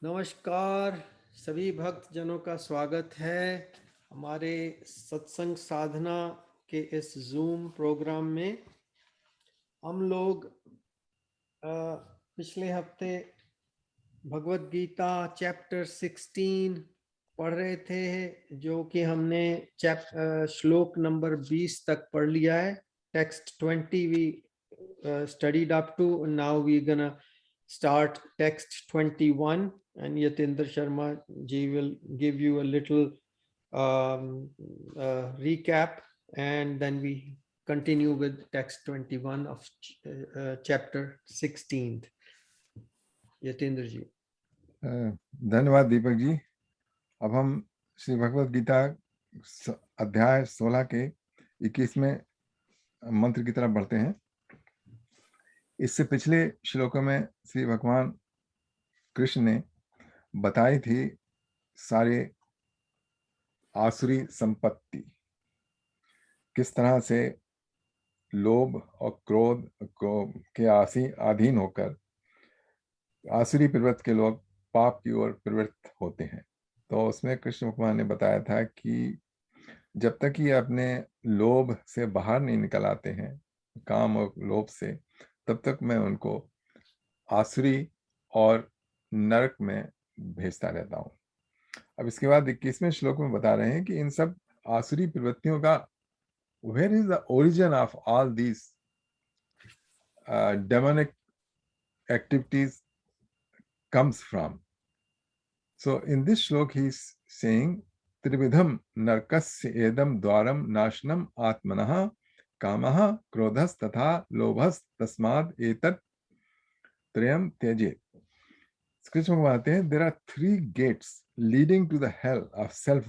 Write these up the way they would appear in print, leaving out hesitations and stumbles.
नमस्कार, सभी भक्त जनों का स्वागत है हमारे सत्संग साधना के इस जूम प्रोग्राम में। हम लोग पिछले हफ्ते भगवद गीता चैप्टर 16 पढ़ रहे थे, जो कि हमने श्लोक नंबर 20 तक पढ़ लिया है। Text 20 we studied up to, and now we're gonna start text 21, and Yatindra Sharma ji will give you a little recap, and then we continue with text 21 of chapter 16. Yatindra ji. धन्यवाद दीपक जी। अब हम श्री भगवद गीता अध्याय 16 के 21वें मंत्र की तरफ बढ़ते हैं। इससे पिछले श्लोकों में श्री भगवान कृष्ण ने बताई थी सारे आसुरी संपत्ति, किस तरह से लोभ और क्रोध के अधीन होकर आसुरी प्रवृत्ति के लोग पाप की ओर प्रवृत्त होते हैं। तो उसमें कृष्ण भगवान ने बताया था कि जब तक ये अपने लोभ से बाहर नहीं निकल आते हैं, काम और लोभ से, तब तक मैं उनको आसुरी और नरक में भेजता रहता हूँ। अब इसके बाद 21वें श्लोक में बता रहे हैं कि इन सब आसुरी प्रवृत्तियों का where is the origin of all these demonic activities comes from. So in this shlok he is saying Trividham narkasya edam dwaram nashnam atmanah kamah krodhas tatha lobhas tasmad etat trayam tyaje. Krishna कहते हैं there are 3 gates leading to the hell of self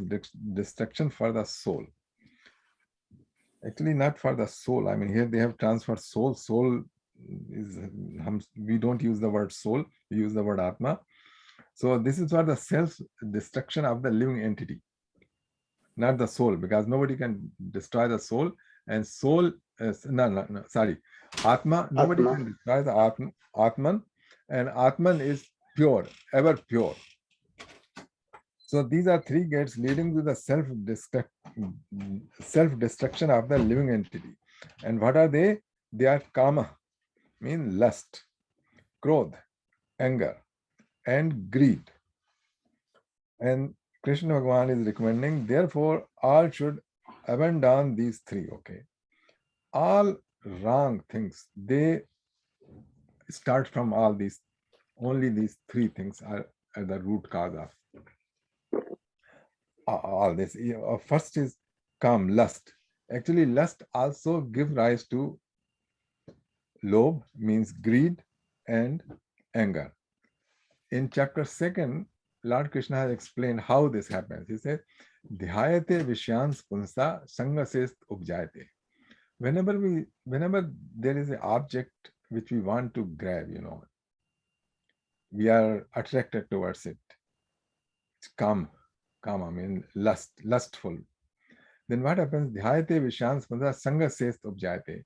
destruction for the soul. Actually not for the soul, I mean here they have transferred soul is, we don't use the word soul, we use the word atma. So this is for the self destruction of the living entity, not the soul, because nobody can destroy the soul, and soul is, sorry, atma, nobody can destroy the atman, and atman is pure, ever pure. So these are 3 gates leading to the self destruction of the living entity. And what are they? They are kama, mean lust, krodh, anger, and greed. And Krishna Bhagavan is recommending, therefore, all should abandon these 3. Okay, all wrong things, they start from all these. Only these 3 things are the root cause of all this. First is kam, lust. Actually, lust also gives rise to lobh, means greed, and anger. In chapter 2, Lord Krishna has explained how this happens. He says, Dhyayate Vishyans Punsa Sangasest Upjayate. Whenever there is an object which we want to grab, we are attracted towards it. It's kama, I mean lustful. Then what happens? Dhyayate Vishyans Punsa Sangasest Upjayate.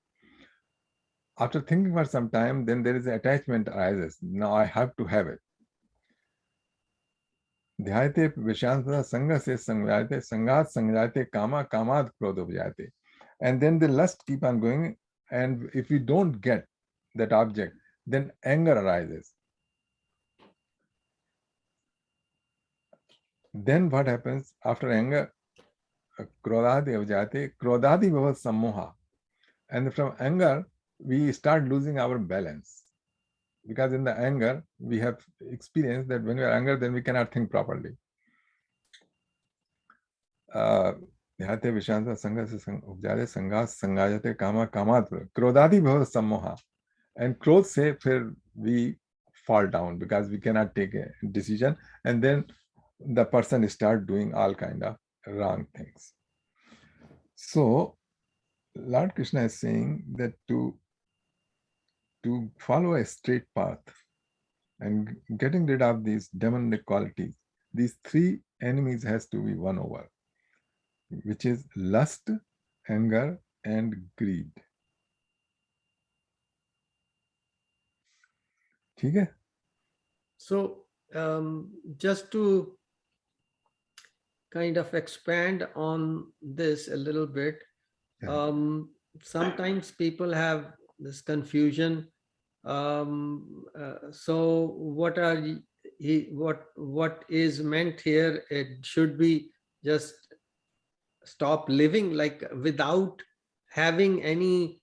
After thinking for some time, then there is an attachment arises. Now I have to have it. ध्यायते विषयांत संग से संजायते संगात संजायते कामा कामाद क्रोध उपजायते. And then the lust keep on going, and if we don't get that object, then anger arises. Then what happens after anger? Krodhadi upjayate, krodhadi bhavat sammoha. And from anger we start losing our balance, because in the anger we have experienced that when we are angry, then we cannot think properly. ध्याते Vishant संग से उपजाते संगात संगाजते कामा कामात क्रोधादि भव सम्मोहा. And क्रोध से फिर we fall down because we cannot take a decision, and then the person start doing all kind of wrong things. So Lord Krishna is saying that to follow a straight path and getting rid of these demonic qualities, these 3 enemies has to be won over, which is lust, anger, and greed. ठीक है? So just to kind of expand on this a little bit, sometimes people have this confusion. So what are what is meant here? It should be just stop living, like without having any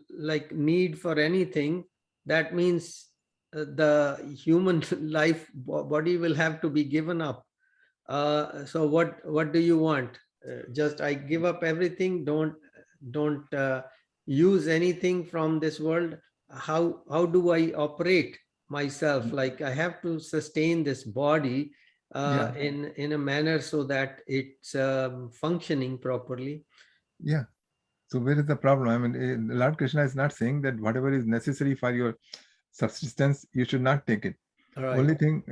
like need for anything. That means the human life body will have to be given up. So what do you want? Just I give up everything, don't use anything from this world. How do I operate myself? Like I have to sustain this body in a manner so that it's functioning properly. Yeah. So where is the problem? I mean, Lord Krishna is not saying that whatever is necessary for your subsistence, you should not take it. Right. Only thing,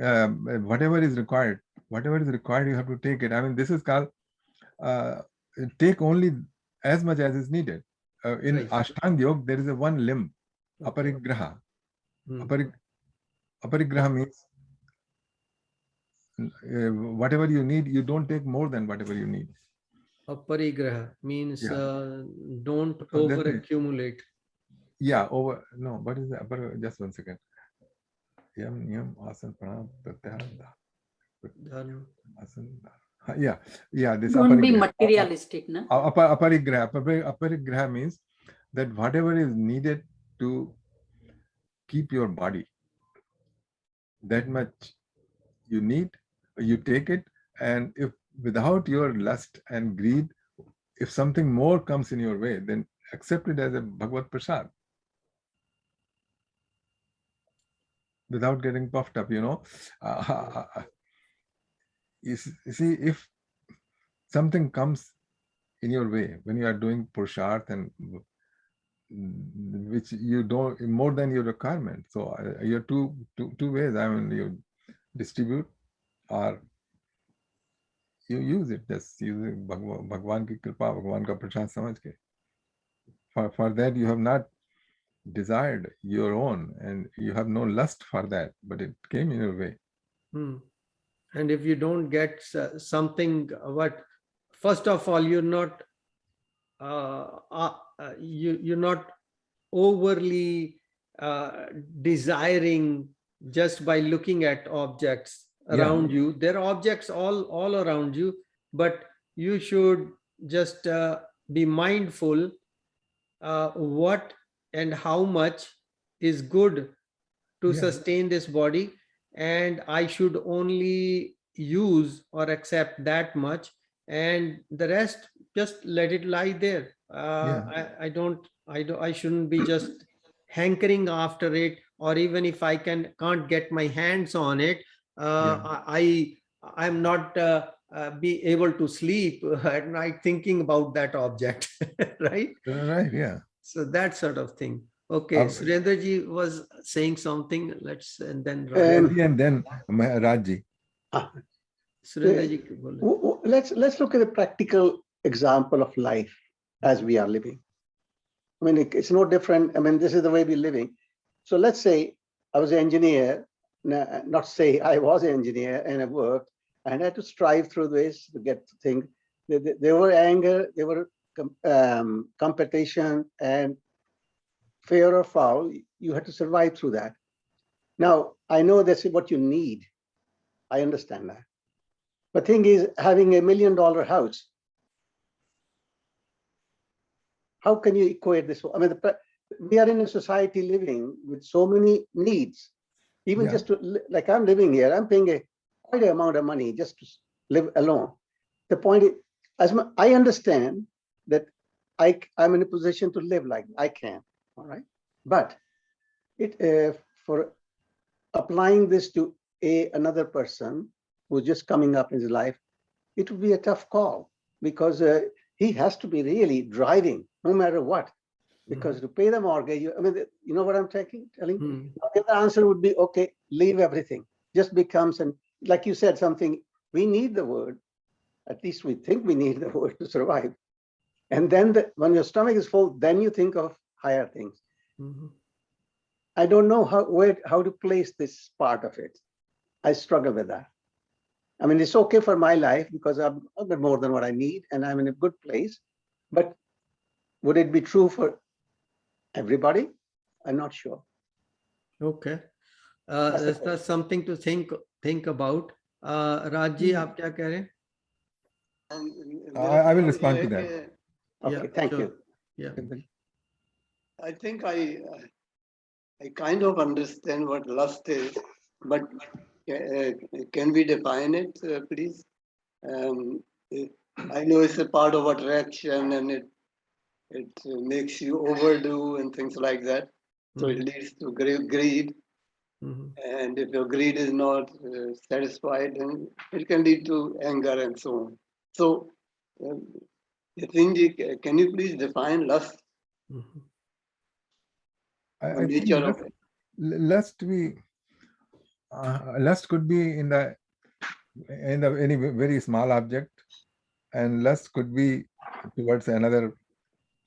whatever is required, you have to take it. I mean, this is called take only as much as is needed. In Right. Ashtanga Yoga, there is a one limb, Okay. aparigraha. Hmm. Aparigraha means whatever you need, you don't take more than whatever you need. Aparigraha means don't So over accumulate. Yeah, over. No, what is the just 1 second. Yam yam asan pranam pratyahara. Yeah. This don't be materialistic, na? Aparigraha means that whatever is needed to keep your body, that much you need, you take it, and if without your lust and greed, if something more comes in your way, then accept it as a Bhagavad Prasad. Without getting puffed up, you see, if something comes in your way when you are doing purusharth and which you don't more than your requirement, so you're two ways. I mean, you distribute or you use it, just using Bhagwan ki kripa, Bhagwan ka prasad samajh ke. For that you have not desired your own, and you have no lust for that, but it came in your way. And if you don't get something, first of all, you're not you're not overly desiring just by looking at objects around you. There are objects all around you, but you should just be mindful what and how much is good to sustain this body, and I should only use or accept that much, and the rest just let it lie there. I shouldn't be just hankering after it, or even if I can't get my hands on it, I'm not be able to sleep at night thinking about that object. Right? So that sort of thing. Okay, Surendra ji was saying something. Let's and then Rajji. Surendra ji, let's look at a practical example of life as we are living. I mean, it's no different. I mean, this is the way we're living. So let's say I was an engineer. Not say I was an engineer and I worked, and I had to strive through this to get to things. There were anger, there were competition and fair or foul. You had to survive through that. Now, I know that's what you need. I understand that. But thing is, having $1 million house, how can you equate this? I mean, we are in a society living with so many needs. Even just to, like I'm living here, I'm paying quite an amount of money just to live alone. The point is, I understand that I'm in a position to live like I can, all right? But for applying this to another person who's just coming up in his life, it would be a tough call, because he has to be really driving no matter what, because to pay the mortgage, I mean, you know what I'm telling? The other answer would be, okay, leave everything. Just becomes, and like you said, something, we need the word, at least we think we need the word to survive. And then when your stomach is full, then you think of higher things. I don't know how to place this part of it. I struggle with that. I mean, it's okay for my life because I'm a bit more than what I need and I'm in a good place. But would it be true for everybody? I'm not sure. Okay. That's the That's something to think about. Rajji, आप क्या कह रहे हैं? I will respond to that. Okay, thank sure. you. Yeah. I think I kind of understand what lust is, but can we define it, please? I know it's a part of attraction and it makes you overdo and things like that. So it leads to greed. And if your greed is not satisfied, then it can lead to anger and so on. So, Yatinji, can you please define lust? I think lust could be in any very small object, and lust could be towards another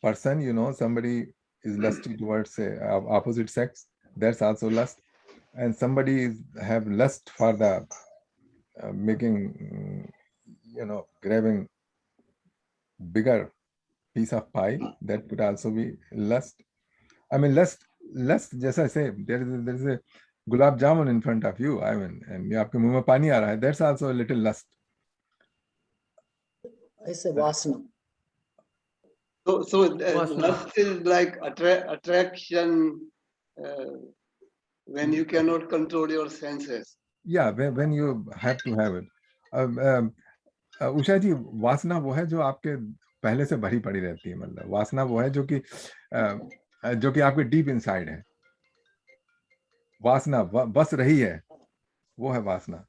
person. You know, somebody is lusty towards opposite sex. That's also lust. And somebody have lust for the making, grabbing bigger piece of pie. That could also be lust. I mean, lust. Just I say, there is a gulab jamun in front of you. I mean, and आपके मुंह में पानी आ रहा है. That's also a little lust. I say vasana. So lust is like attraction when you cannot control your senses. Yeah, when you have to have it. Usha जी, वासना वो है जो आपके पहले से भरी पड़ी रहती है. मतलब वासना वो है जो कि आपके डीप इनसाइड है. वासना बस रही है, वो है वासना.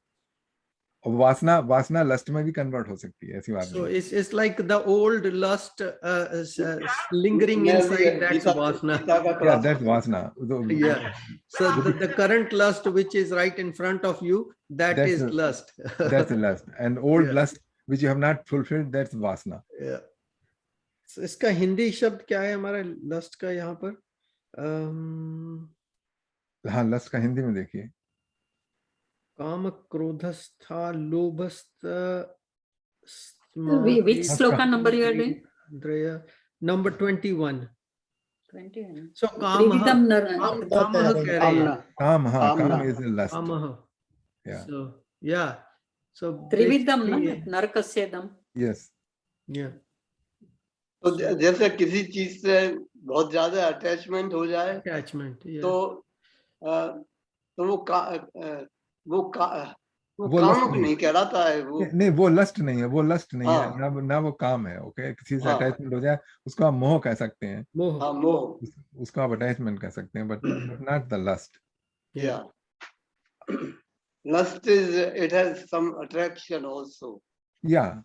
वासना लस्ट में भी कन्वर्ट हो सकती है, ऐसी बात So नहीं. it's like the old lust lingering inside. That's vasana. Yeah, that's vasana. Yeah. So the current lust which is right in front of you, that's lust. That's a lust. And old lust which you have not fulfilled, that's vasana. Yeah. So इसका हिंदी शब्द क्या है हमारा lust का यहाँ पर? हाँ, lust का हिंदी में देखिए. काम क्रोधस्था लोभस्थ. Which sloka number you are doing? Number 21. 21. So काम is a lust. Yeah. So yeah. So Trividam narkasyadam. Yes. Yeah. तो जैसे किसी चीज से बहुत ज्यादा अटैचमेंट हो जाए, Attachment. Yeah. तो वो काम नहीं कहलाता है. वो नहीं, वो लस्ट नहीं है. वो लस्ट नहीं है ना वो काम है. ओके, किसी से अटैचमेंट हो जाए उसको आप मोह कह सकते हैं. मोह, उसको आप अटैचमेंट कह सकते हैं, but not the lust. Yeah. Lust is, it has some attraction also. Yeah.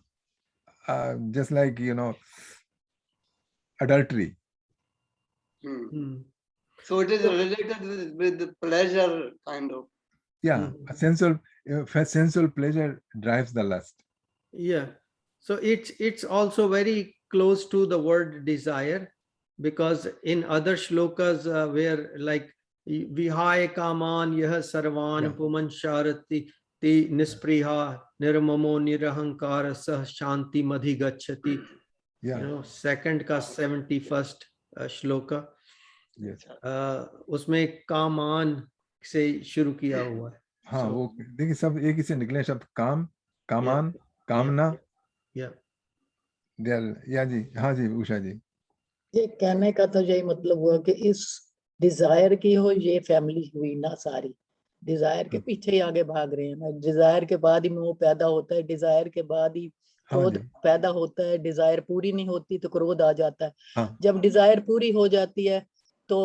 Just like, adultery. So it is related with the pleasure kind of. Yeah. Sensual pleasure drives the lust. Yeah. So it's also very close to the word desire, because in other shlokas where like Vihaya kaman yah sarvan puman sharati ti nispriha nirmamo nirahankara sah shanti madhi gacchati. Second ka 71st shloka. Yes. उसमें कामान से शुरू किया हुआ है. हाँ, वो देखिए सब एक ही से निकले शब्द. काम, कामान, कामना. या जी, हाँ जी उषा जी. ये कहने का तो यही मतलब हुआ कि इस डिजायर की हो ये फैमिली हुई ना सारी. डिजायर के पीछे ही आगे भाग रहे हैं. डिजायर के बाद ही मोह पैदा होता है. डिजायर के बाद ही क्रोध पैदा होता है. डिजायर पूरी नहीं होती तो क्रोध आ जाता है. जब डिजायर पूरी हो जाती है तो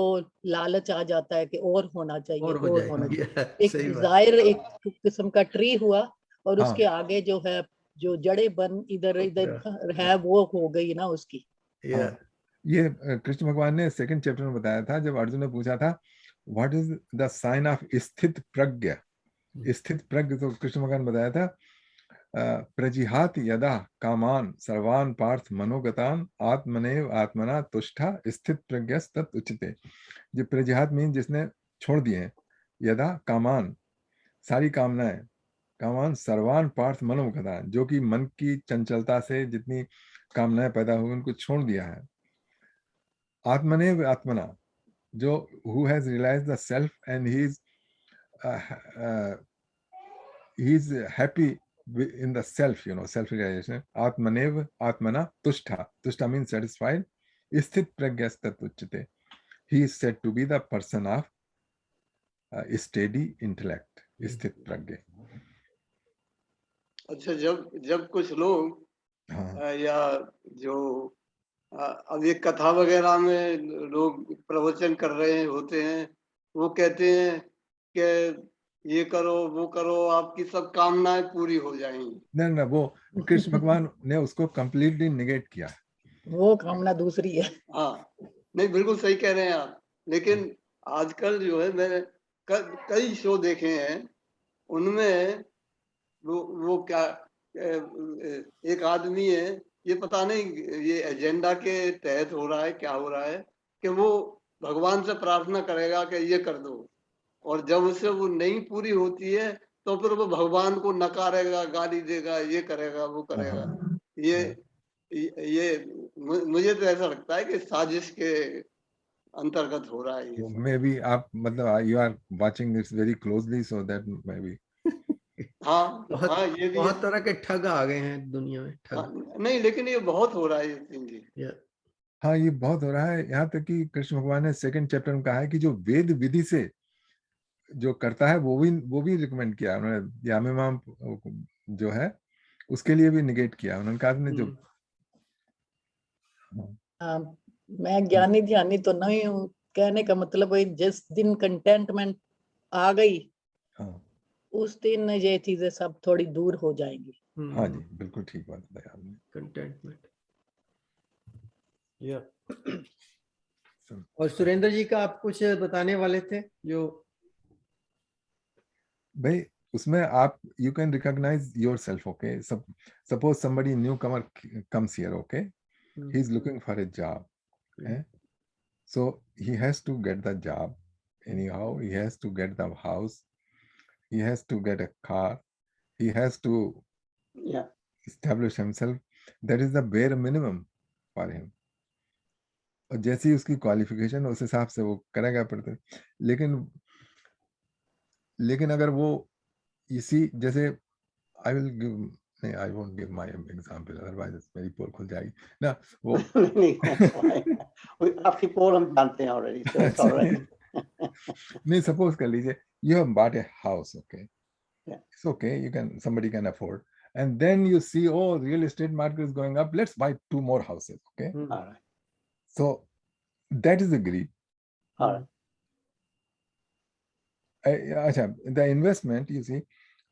लालच आ जाता है कि और होना चाहिए, और होना चाहिए. एक डिजायर एक किस्म का ट्री हुआ और उसके आगे जो है जो जड़े बन इधर इधर है वो हो गई ना उसकी. ये कृष्ण भगवान ने सेकंड चैप्टर में बताया था, जब अर्जुन ने पूछा था what is the sign of स्थित प्रज्ञ. स्थित प्रज्ञ तो कृष्ण भगवान ने बताया था प्रजिहात यदा कामान सर्वान पार्थ मनोगतान आत्मनेव आत्मना तुष्टा स्थित प्रज्ञ तत् उच्यते. जो प्रजिहात मीन जिसने छोड़ दिए हैं। यदा कामान, सारी कामनाएं, कामान सर्वान पार्थ मनोगता, जो कि मन की चंचलता से जितनी कामनाएं पैदा हुई उनको छोड़ दिया है। आत्मनेव आत्मना, जो who has realized the self and he is happy in the self, self realization. Atmanev atmana tushtha, tushtha means satisfied. Sthit pragyastat uchyate, he is said to be the person of steady intellect, स्थित प्रज्ञ। अच्छा, जब कुछ लोग या जो अब ये कथा वगैरह में लोग प्रवचन कर रहे होते हैं, वो कहते हैं कि ये करो वो करो, आपकी सब कामनाएं पूरी हो जाएंगी। नहीं, वो कृष्ण भगवान ने उसको कंप्लीटली निगेट किया। वो कामना दूसरी है। हाँ, नहीं, बिल्कुल सही कह रहे हैं आप। लेकिन आजकल जो है, मैंने कई शो देखे हैं, उनमें वो क्या, एक आदमी है, ये पता नहीं ये एजेंडा के तहत हो रहा है क्या हो रहा है, कि वो भगवान से प्रार्थना करेगा कि ये कर दो, और जब उससे वो नहीं पूरी होती है तो फिर वो भगवान को नकारेगा, गाली देगा, ये करेगा वो करेगा। ये मुझे तो ऐसा लगता है कि साजिश के अंतर्गत हो रहा है ये। मे बी आप मतलब you are watching this very closely, so that maybe. हाँ, ये भी बहुत तरह के ठग आ गए हैं दुनिया में, ठग। नहीं, लेकिन ये बहुत हो रहा है जी। हाँ, ये बहुत हो रहा है। यहाँ तक कि कृष्ण भगवान ने 2nd चैप्टर में कहा है कि जो वेद विधि से जो करता है वो भी रिकमेंड किया उन्होंने। यामिमाम जो है उसके लिए भी निगेट किया उन्होंने, कहा आपने जो मैं ज्ञानी ध्यानी तो नहीं हूँ, कहने का मतलब है जिस दिन कंटेंटमेंट आ गई, उस दिन ये चीजें सब थोड़ी दूर हो जाएंगी। हाँ जी, बिल्कुल ठीक बात बताया आपने। कंटेंटमेंट। और सुरेंद्र जी का आप कुछ बताने वाले थे जो भाई, उसमें आप you can recognise yourself. Okay, suppose somebody newcomer comes here, okay, he is looking for a job, so he has to get the job anyhow, he has to get the house, he has to get a car, he has to establish himself. That is the bare minimum for him. और जैसी उसकी qualification उस हिसाब से वो करेगा पड़ता। लेकिन अगर वो इसी जैसे आई विल गिव, नहीं, I won't give my example, otherwise मेरी पोल खुल जाएगी ना। वो आपकी पोल हम जानते हैं ऑलरेडी, सो इट्स ऑलराइट। नहीं, सपोज कर लीजिए you have bought a house, okay, it's okay, somebody can afford, and then you see, oh, real estate market is going up, let's buy 2 more houses, okay. All right. So that is a greed. All right. अच्छा, the investment you see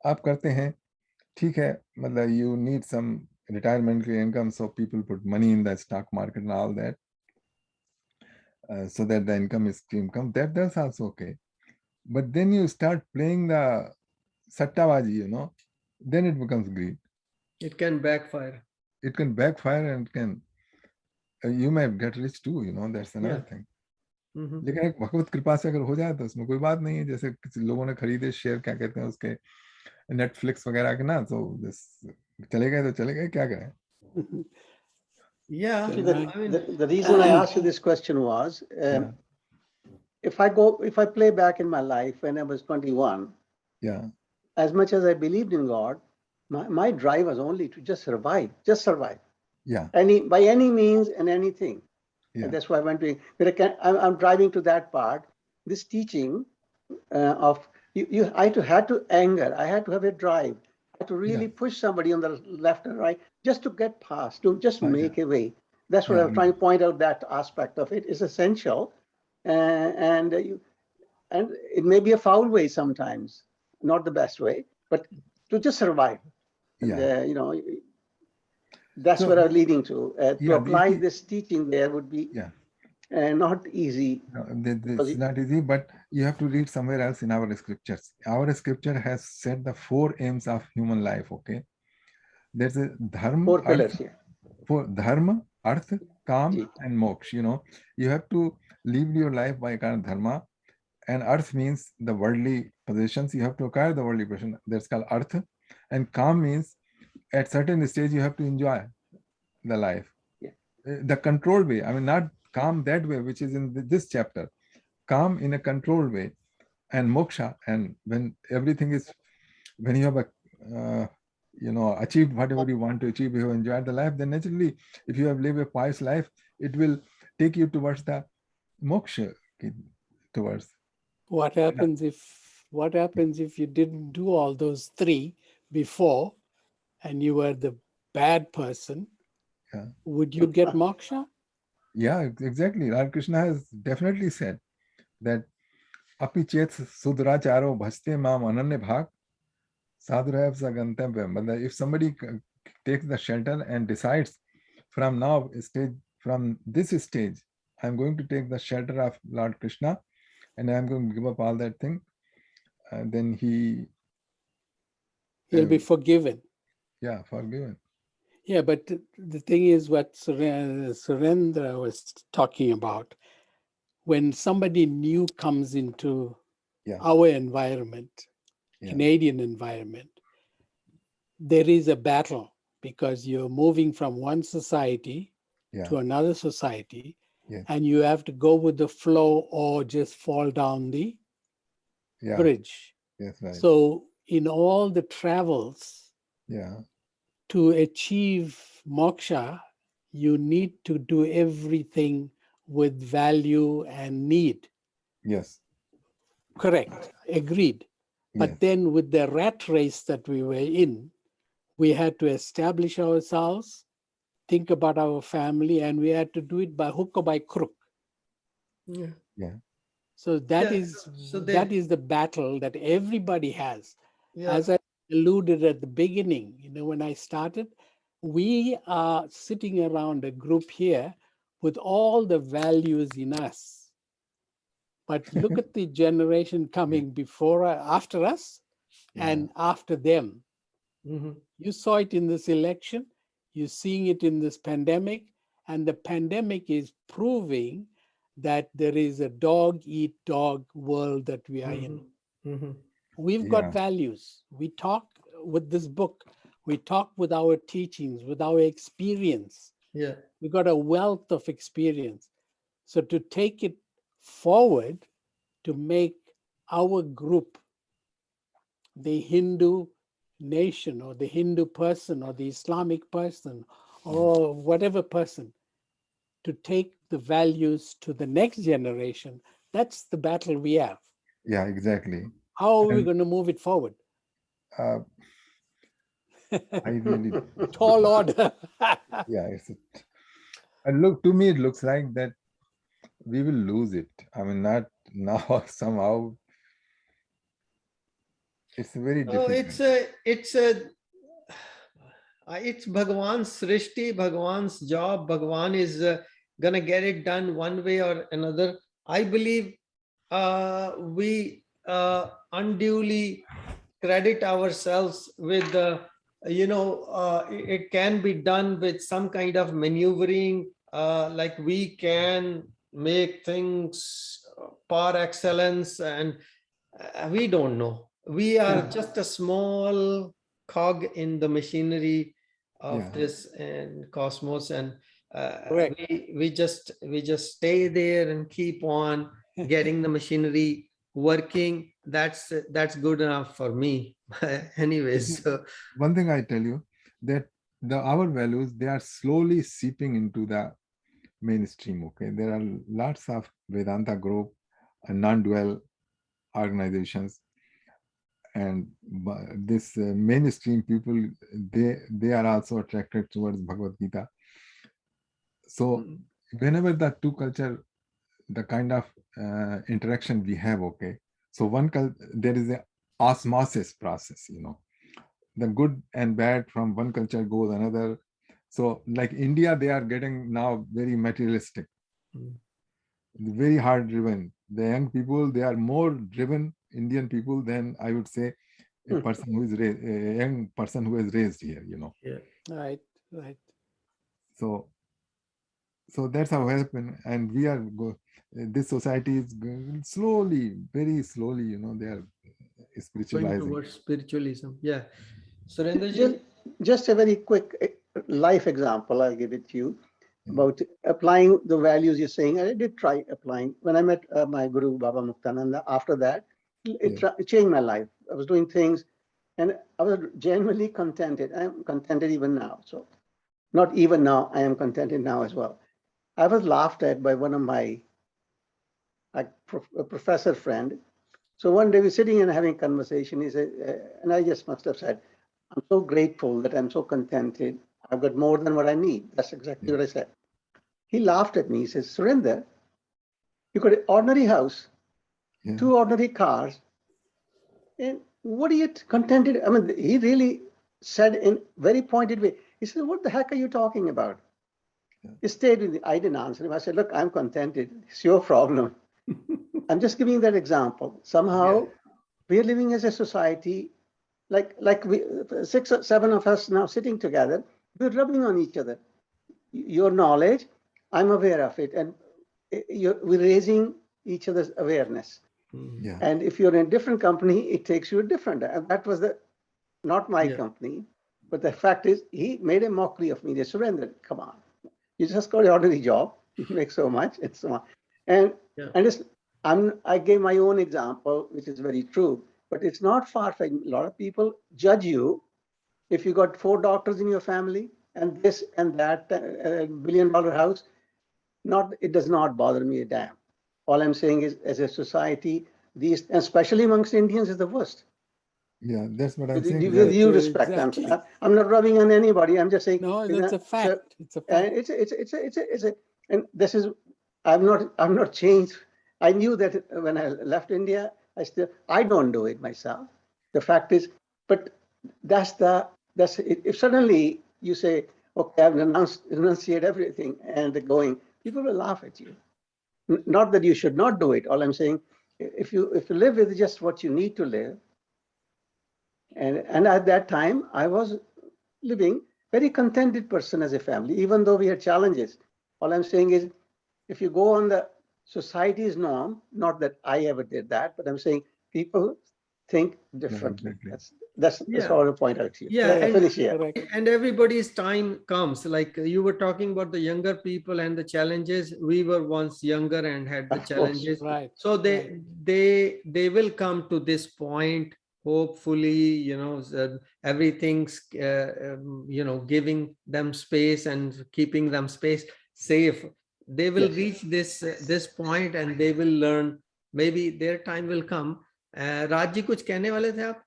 आप करते हैं, ठीक है, मतलब you need some retirement income, so people put money in the stock market and all that, so that the income is income, that's also okay. But then you start playing the sattabaji, then it becomes greed. it can backfire. It can backfire and can you may get rich too, that's another thing. लेकिन एक भगवत कृपा से अगर हो जाए तो उसमें कोई बात नहीं है। जैसे किसी लोगों ने खरीदे शेयर, क्या कहते हैं उसके, नेटफ्लिक्स वगैरह के ना, तो चले गए तो चले गए, क्या करें। Yeah, the reason I asked you this question was, if I play back in my life when I was 21, as much as I believed in God, my drive was only to just survive. By any means and anything. And that's why I went to. I'm driving to that part. This teaching of I had to anger. I had to have a drive. I had to really push somebody on the left and right just to get past, to just make a way. That's what I'm trying to point out. That aspect of it is essential, and it may be a foul way sometimes, not the best way, but to just survive. That's what I'm leading to. To apply this teaching there would be not easy. No, it's not easy, but you have to read somewhere else in our scriptures. Our scripture has set the 4 aims of human life, okay? There's a dharma, 4 pillars here. For dharma, artha, kam, and moksha. You have to live your life by kind of dharma, And arth means the worldly possessions. You have to acquire the worldly possession. That's called arth. And kam means at certain stage you have to enjoy the life. Yeah. The controlled way. I mean, not calm that way, which is in this chapter. Calm in a controlled way. And moksha. And when everything is, when you have a, achieved whatever you want to achieve, you have enjoyed the life, then naturally, if you have lived a pious life, it will take you towards the moksha, towards. What happens if you didn't do all those three before and you were the bad person? Yeah. Would you get moksha? Yeah, exactly. Lord Krishna has definitely said that api chet sudracharo bhaste mam ananya bhag sadhurayam sagantambhyam. But if somebody takes the shelter and decides from this stage, I'm going to take the shelter of Lord Krishna and I'm going to give up all that thing, then He'll be forgiven. Yeah, forgiven. Yeah, but the thing is what Surendra was talking about. When somebody new comes into our environment, Canadian environment, there is a battle because you're moving from one society to another society, and you have to go with the flow or just fall down the bridge. Yes, right. So in all the travels, to achieve moksha, you need to do everything with value and need. Yes. Correct. Agreed. But then with the rat race that we were in, we had to establish ourselves, think about our family, and we had to do it by hook or by crook. So that is the battle that everybody has. As I alluded at the beginning, when I started, we are sitting around a group here with all the values in us. But look at the generation coming after us and after them. You saw it in this election, you're seeing it in this pandemic, and the pandemic is proving that there is a dog-eat-dog world that we are in. We've got values. We talk with this book. We talk with our teachings, with our experience. We've got a wealth of experience. So to take it forward, to make our group, the Hindu nation or the Hindu person or the Islamic person or whatever person, to take the values to the next generation, that's the battle we have. Yeah, exactly. How are we going to move it forward? I really tall order. And look, to me, it looks like that we will lose it. I mean, not now, somehow. It's very difficult. It's Bhagwan's srishti, Bhagwan's job. Bhagwan is gonna get it done one way or another. I believe we unduly credit ourselves with it can be done with some kind of maneuvering, like we can make things par excellence, and we don't know. We are just a small cog in the machinery of this and cosmos, and we just stay there and keep on getting the machinery working. That's good enough for me. Anyways, so one thing I tell you, that our values, they are slowly seeping into the mainstream. Okay, there are lots of Vedanta group and non-dual organizations, and this mainstream people, they are also attracted towards Bhagavad Gita. So whenever the two culture, the kind of interaction we have, okay, so there is a osmosis process, the good and bad from one culture goes another. So like India, they are getting now very materialistic, very hard driven. The young people, they are more driven Indian people than, I would say, a person who is a young person who is raised here, Right. So So that's how happened, and we are this society is going slowly, very slowly, you know, they are Going spiritualizing. towards spiritualism. Yeah. Surendra ji? Just a very quick life example, I'll give it to you Yeah. about applying the values you're saying. I did try applying. When I met my Guru, Baba Muktananda, after that, it changed my life. I was doing things and I was genuinely contented. I'm contented even now. So not even now, I am contented now as well. I was laughed at by one of my a professor friend. So one day we're sitting and having a conversation. He said, and I just must have said, I'm so grateful that I'm so contented. I've got more than what I need. That's exactly what I said. He laughed at me. He says, Surinder, you got an ordinary house, 2 ordinary cars, and what are you contented? I mean, he really said in very pointed way. He said, what the heck are you talking about? He stayed with me. I didn't answer him. I said, look, I'm contented. It's your problem. I'm just giving that example. Somehow we are living as a society, like we 6 or 7 of us now sitting together, we're rubbing on each other. Your knowledge, I'm aware of it, and we're raising each other's awareness. Yeah. And if you're in a different company, it takes you different. And that was not my company, but the fact is, he made a mockery of me. They surrendered. Come on, you just got an ordinary job, you make so much, and so on. And I gave my own example, which is very true, but it's not far-fetched. A lot of people judge you if you got 4 doctors in your family and this and that $1 billion house. It does not bother me a damn. All I'm saying is, as a society, these, especially amongst Indians, is the worst. Yeah, that's what I'm saying. With due respect, exactly. I'm not rubbing on anybody. I'm just saying. No, that's a fact. It's a fact. And this is, I'm not changed. I knew that when I left India, I don't do it myself. The fact is, but that's if suddenly you say, okay, I've renunciated everything and going, people will laugh at you. Not that you should not do it. All I'm saying, if you live with just what you need to live, and at that time I was living very contented person as a family, even though we had challenges. All I'm saying is, if you go on the society's norm, not that I ever did that, but I'm saying people think differently. That's all I point out to you. Yeah, finish here. And everybody's time comes. Like you were talking about the younger people and the challenges. We were once younger and had the challenges. Right. So they will come to this point. Hopefully, you know, everything's giving them space and keeping them safe. They will reach this point and they will learn. Maybe their time will come. Raj ji, कुछ कहने वाले थे आप?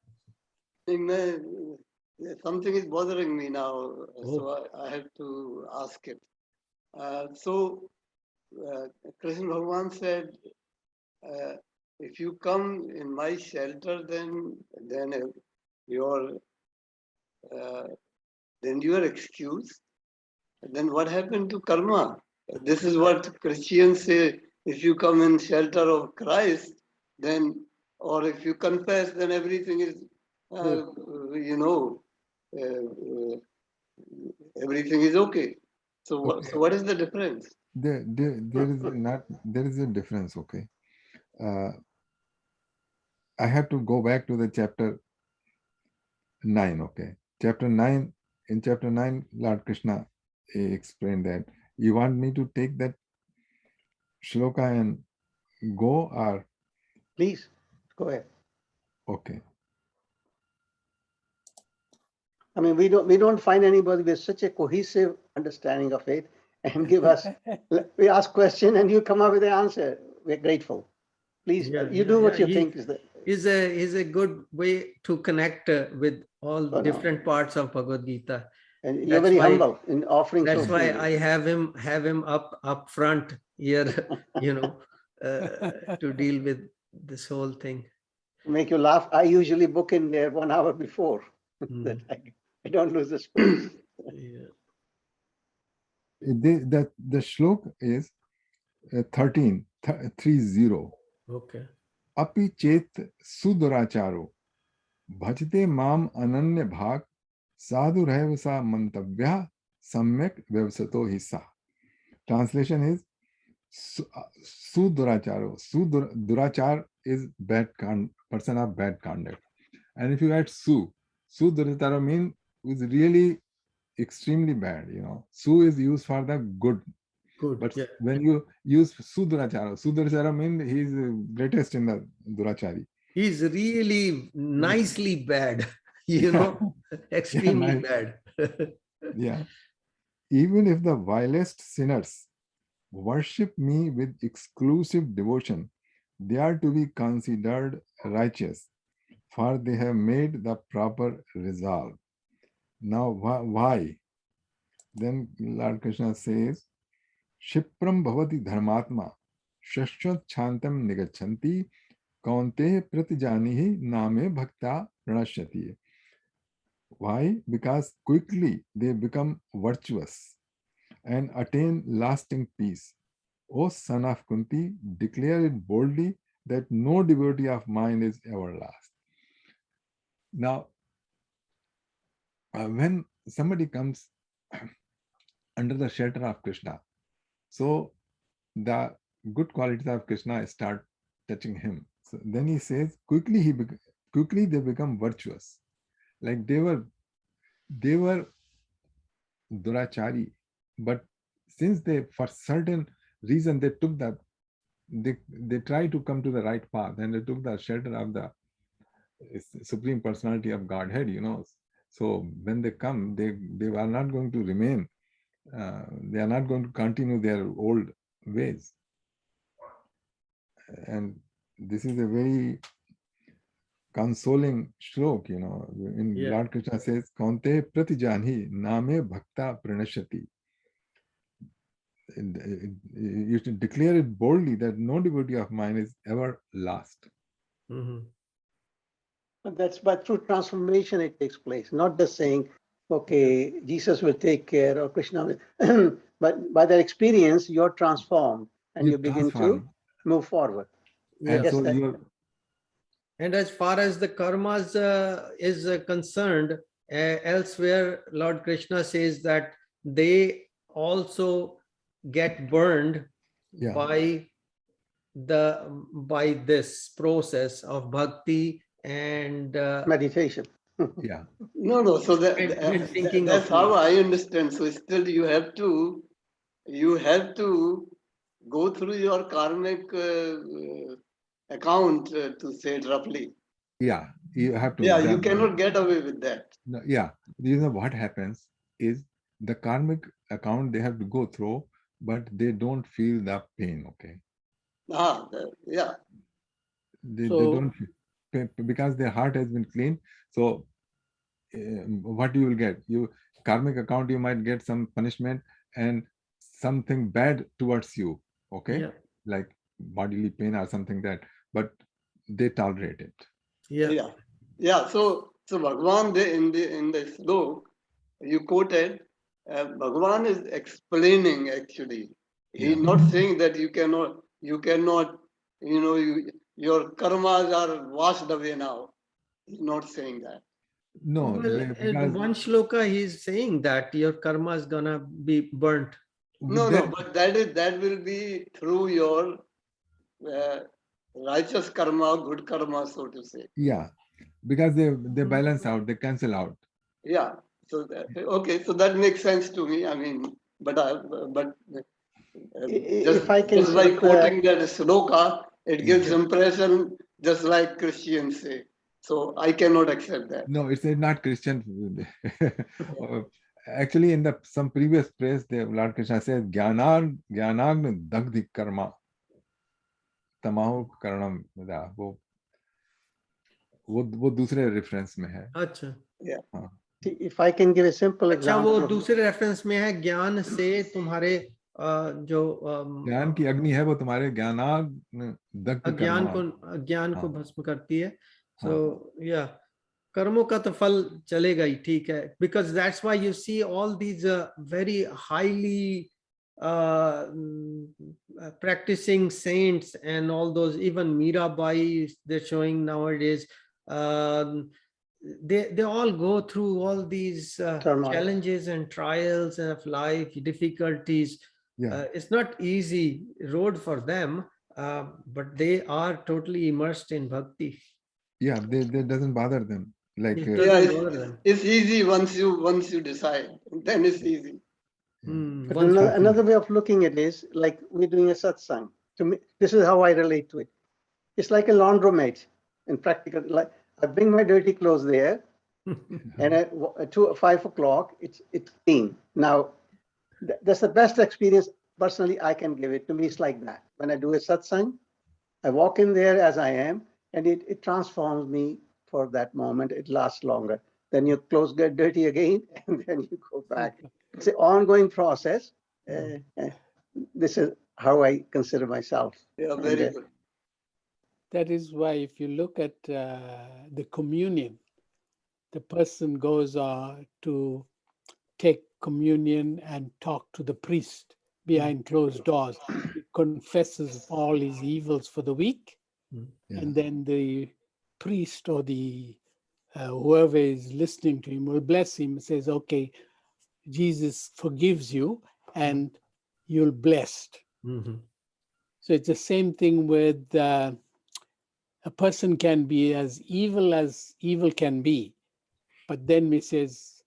Something is bothering me now, so I have to ask it. Krishna Bhagavan said, if you come in my shelter, then you are excused. Then what happened to karma? This is what Christians say. If you come in shelter of Christ, then, or if you confess, then everything is, everything is okay. So what is the difference? There is a difference. Okay. I have to go back to the chapter 9. Okay. In chapter 9, Lord Krishna explained that. You want me to take that shloka and go, or? Please, go ahead. Okay. I mean, we don't find anybody with such a cohesive understanding of it and give us, we ask question and you come up with the answer. We're grateful. Please, you do what you think is the. Is a good way to connect with all different parts of Bhagavad Gita. And you're very humble in offering. That's why I have him up front here, to deal with this whole thing. To make you laugh, I usually book in there 1 hour before. That I don't lose the space. The shlok is 30. Okay. Api chet suduracharo bhajte mam ananya bhag sadhu rahvasa mantavya samyak vyavsato hissa. translation is Suduracharo. Durachar is bad person of bad conduct. And if you add Suduracharo means is really extremely bad, you know. Su is used for the good. Good. But Yeah. when you use Sudurachara means he is greatest in the Durachari. He's really nicely bad, you know, extremely nice. bad. Yeah. Even if the vilest sinners worship me with exclusive devotion, they are to be considered righteous, for they have made the proper resolve. Now, why? Then Lord Krishna says, Shipram bhavati dharmatma, shashwat chantam nigachanti, kaunte pratijanihi name bhakta pranashyati. Why? Because quickly they become virtuous and attain lasting peace. O son of Kunti, declare it boldly that no devotee of mine is everlasting. Now, when somebody comes under the shelter of Krishna, so the good qualities of Krishna start touching him. So then he says, quickly they become virtuous. Like they were durachari, but since they, for certain reason, they took that, they try to come to the right path, and they took the shelter of the Supreme Personality of Godhead, you know. So when they come, they are not going to remain, they are not going to continue their old ways. And this is a very consoling shlok, you know. In Lord Krishna says, Kaunte pratijani name bhakta pranashyati. You should declare it boldly that no devotee of mine is ever lost. Mm-hmm. But that's by through transformation it takes place, not just saying, okay, Jesus will take care or Krishna will, but by that experience, you're transformed and you begin to move forward. Yeah. And so and as far as the karmas is concerned, elsewhere, Lord Krishna says that they also get burned by this process of bhakti and meditation. Yeah. No. So that's how I understand. So still you have to go through your karmic account, to say it roughly. Yeah, you have to. Yeah, you cannot get away with that. No, yeah, you know what happens is the karmic account they have to go through, but they don't feel the pain. Okay. Yeah. They don't feel, because their heart has been cleaned. So what you will get, you karmic account, you might get some punishment and something bad towards you. Okay, like bodily pain or something that, but they tolerate it. Yeah. So Bhagavan, in the slok you quoted, Bhagavan is explaining actually. He's not saying that you cannot, your karmas are washed away now. He's not saying that. No, well, in one shloka he's saying that your karma is gonna be burnt. No, but that will be through your righteous karma, good karma, so to say. Yeah, because they balance out, they cancel out. Yeah. So that makes sense to me. I mean, if I can just by quoting that sloka, it gives impression just like Christians say. So I cannot accept that. No, it's not Christian. Actually, in some previous praise, Lord Krishna says, "Gyanagna dagdi karma, tamahu karanam." वो दूसरे reference में है. अच्छा. Yeah. If I can give a simple example. अच्छा, वो दूसरे reference में है, ज्ञान से तुम्हारे जो ज्ञान की अग्नि है वो तुम्हारे ज्ञान को भस्म करती है. So yeah, कर्मों का तो फल चलेगा ही, ठीक है, because that's why you see all these very highly practicing saints and all those, even Mirabai they're showing nowadays, they all go through all these challenges and trials of life, difficulties, It's not easy road for them, but they are totally immersed in bhakti. Yeah, they doesn't bother them. Like It Yeah, doesn't bother them. it's easy once you decide, then it's easy. Mm, But once- another way of looking at it is like we're doing a satsang. To me, this is how I relate to it. It's like a laundromat in practical. Like I bring my dirty clothes there, and at 5 o'clock, it's clean. Now, that's the best experience personally I can give it. To me, it's like that. When I do a satsang, I walk in there as I am, and it transforms me for that moment. It lasts longer. Then your clothes get dirty again, and then you go back. It's an ongoing process. This is how I consider myself. Yeah, very good. That is why if you look at the communion, the person goes to take communion and talk to the priest behind closed doors. He confesses all his evils for the week. And then the priest or the whoever is listening to him will bless him and says, okay, Jesus forgives you and you're blessed. So it's the same thing with a person can be as evil can be, but then he says,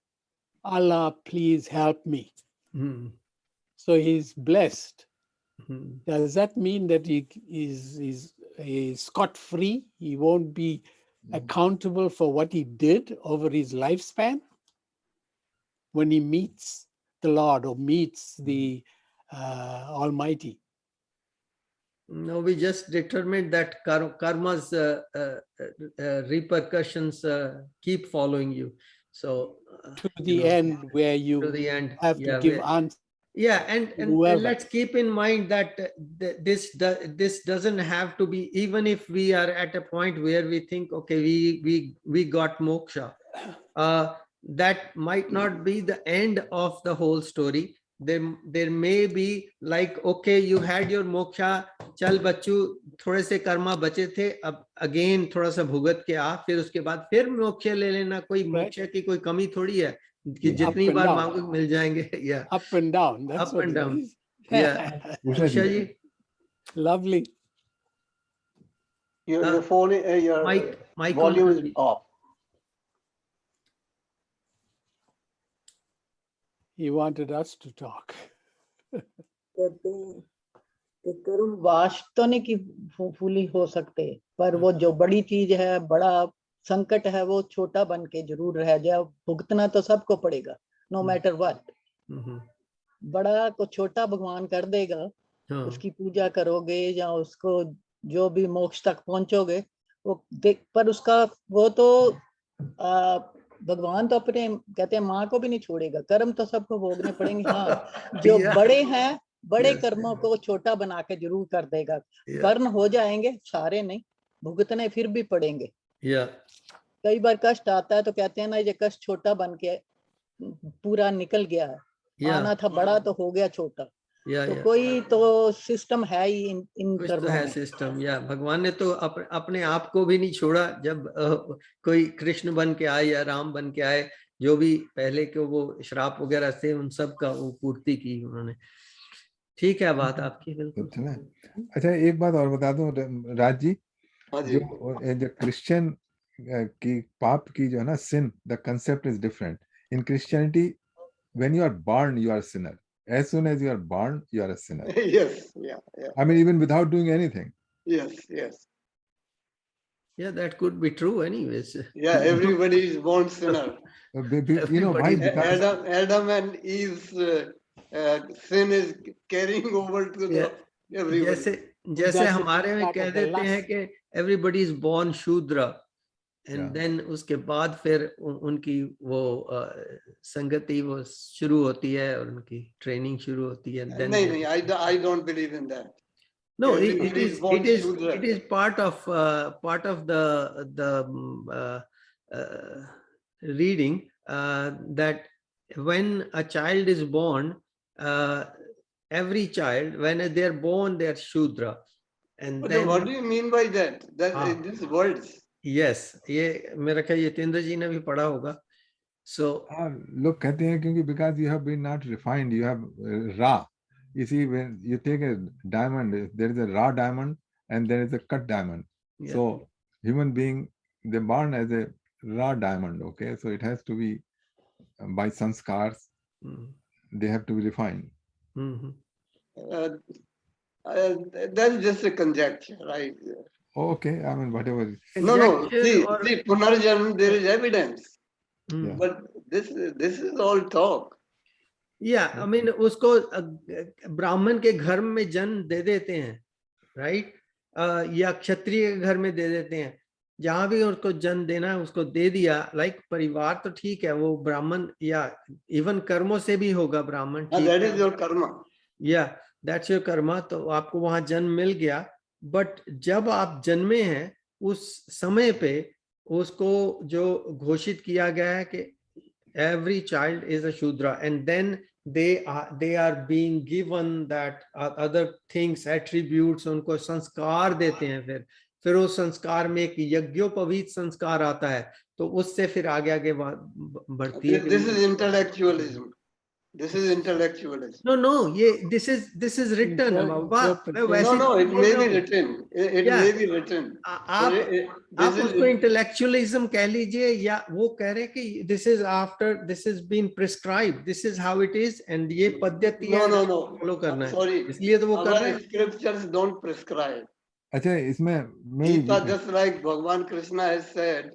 Allah, please help me. So he's blessed. Does that mean that he is scot-free? He won't be accountable for what he did over his lifespan? When he meets the Lord or meets the Almighty. No, we just determined that karma's repercussions keep following you. So to the end where you to the end, have to give answers. Yeah, and Whoever. let's keep in mind that this doesn't have to be, even if we are at a point where we think, okay, we got moksha, that might not be the end of the whole story. There may be like, okay, you had your moksha, चल बच्चू थोड़े से कर्मा बचे थे, अब again थोड़ा सा भुगत के आ, फिर उसके बाद फिर मोक्ष ले लेना, कोई मोक्ष की कोई कमी थोड़ी है कि जितनी बार मांगो मिल जाएंगे. Yeah, up and down. That's up and down. Is. Yeah. Usha ji, lovely. Your phone, your mic volume on. is off. He wanted us to talk. कहते हैं कि कर्म वाश तो नहीं कि फूली हो सकते, पर वो जो बड़ी चीज है, बड़ा संकट है, वो छोटा बन के जरूर रह जाए. भुगतना तो सबको पड़ेगा, नो मैटर व्हाट. बड़ा को छोटा भगवान कर देगा. उसकी पूजा करोगे या उसको जो भी मोक्ष तक पहुंचोगे, वो देख, पर उसका वो तो भगवान तो अपने कहते हैं माँ को भी नहीं छोड़ेगा. कर्म तो सबको भोगने पड़ेंगे. हाँ, जो बड़े हैं, बड़े कर्मों को छोटा बना के जरूर कर देगा. कर्ण हो जाएंगे, सारे नहीं, भुगतने फिर भी पड़ेंगे. कई बार कष्ट आता है तो कहते हैं ना, ये कष्ट छोटा बन के पूरा निकल गया है. आना था बड़ा तो हो गया छोटा. तो कोई तो सिस्टम है ही इन कर्मों में. सिस्टम. भगवान ने तो अपने आप को भी नहीं छोड़ा. जब कोई कृष्ण बन के आए या राम बन के आए, जो भी पहले के वो श्राप वगैरह थे, उन सब का वो पूर्ति की उन्होंने. ठीक है बात आपकी, बिल्कुल. अच्छा, एक बात और बता दूं राज जी, जो क्रिश्चियन की पाप की जो है ना, sin, the concept is different. In Christianity, when you are born, you are a sinner. As soon as you are born, you are a sinner. Yes, yeah. I mean, even without doing anything. Yes. Yeah, that could be true anyways. Yeah, everybody is born sinner. You know why? Because Adam and Eve's sin is carrying over to the everybody. जैसे हमारे में कह देते हैं कि everybody is born शूद्र, and then उसके बाद फिर उनकी वो संगति वो शुरू होती है और उनकी ट्रेनिंग शुरू होती है. नहीं, I don't believe in that. No, it is part of the reading that when a child is born, every child, when they are born, they are Shudra. And then, what do you mean by that? These words. Yes, ये मेरा ख्याल यतेंद्र जी ने भी पढ़ा होगा. So लोग कहते हैं क्योंकि because you have been not refined, you have raw, You see, when you take a diamond, there is a raw diamond and there is a cut diamond. Yeah. So human being, they born as a raw diamond, okay? So it has to be by sanskars, they have to be refined. That's just a conjecture, right? Okay, I mean, whatever. No. See, or- Punarjanam, there is evidence. Yeah. But this is all talk. Yeah, I mean उसको ब्राह्मण के घर में जन्म दे देते हैं, right? या क्षत्रिय के घर में दे देते हैं, जहां भी उसको जन्म देना है उसको दे दिया. लाइक परिवार तो ठीक है, वो ब्राह्मण या इवन कर्मों से भी होगा ब्राह्मण, ठीक That है. is your karma. या दैट्स योर कर्मा, तो आपको वहां जन्म मिल गया. बट जब आप जन्मे हैं उस समय पे उसको जो घोषित किया गया है कि every child is a shudra, and then they are being given that other things, attributes, उनको संस्कार देते हैं. फिर उस संस्कार में एक यज्ञोपवीत संस्कार आता है, तो उससे फिर आगे आगे बढ़ती है. This is intellectualism. This is intellectualism. No, this is written. No, it may be written. It may be written. आप उसको इंटेलेक्चुअलिज्म कह लीजिए, या वो कह रहे कि this is after this has been prescribed, this is how it is, and ये पद्धति है, No. फॉलो करना है. Sorry. इसलिए तो वो कर रहे Our हैं. scriptures don't prescribe. अच्छा, इसमें Gita, just like Bhagavan Krishna has said,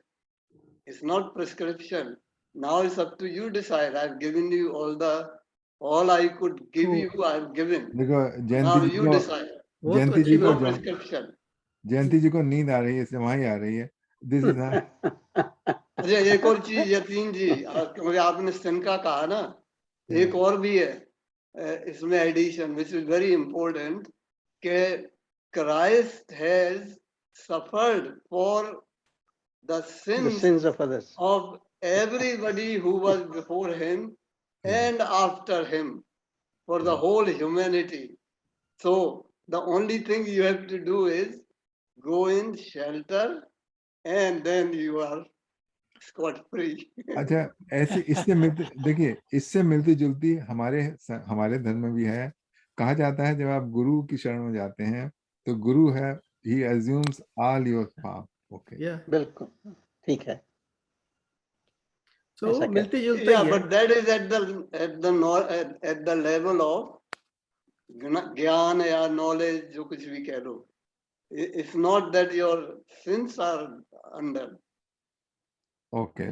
it's not prescription. Now it's up to you decide. I've given you all I could give you, I've given. देखो Now you decide. Jayanti ji No को prescription. जयंती जी को नींद आ रही है, इसलिए वहां ही आ रही है. दिस इज अच्छा, एक और चीज यतीन जी, क्योंकि आपने शंका कहा ना, एक और भी है इसमें addition, which is very important, कि Christ has suffered for the sins of others, of everybody who was before him and after him, for the whole humanity. So the only thing you have to do is go in shelter and then you are scot free. अच्छा, ऐसे इससे मिलती, देखिए इससे मिलती जुलती हमारे धर्म में भी है. कहा जाता है जब आप गुरु की शरण में जाते हैं तो गुरु है, he assumes all your पाप. ओके, बिल्कुल ठीक है. So मिलती जुलती है. But that is at the level of ज्ञान या knowledge, जो कुछ भी कह लो. It's not that your sins are under. Okay,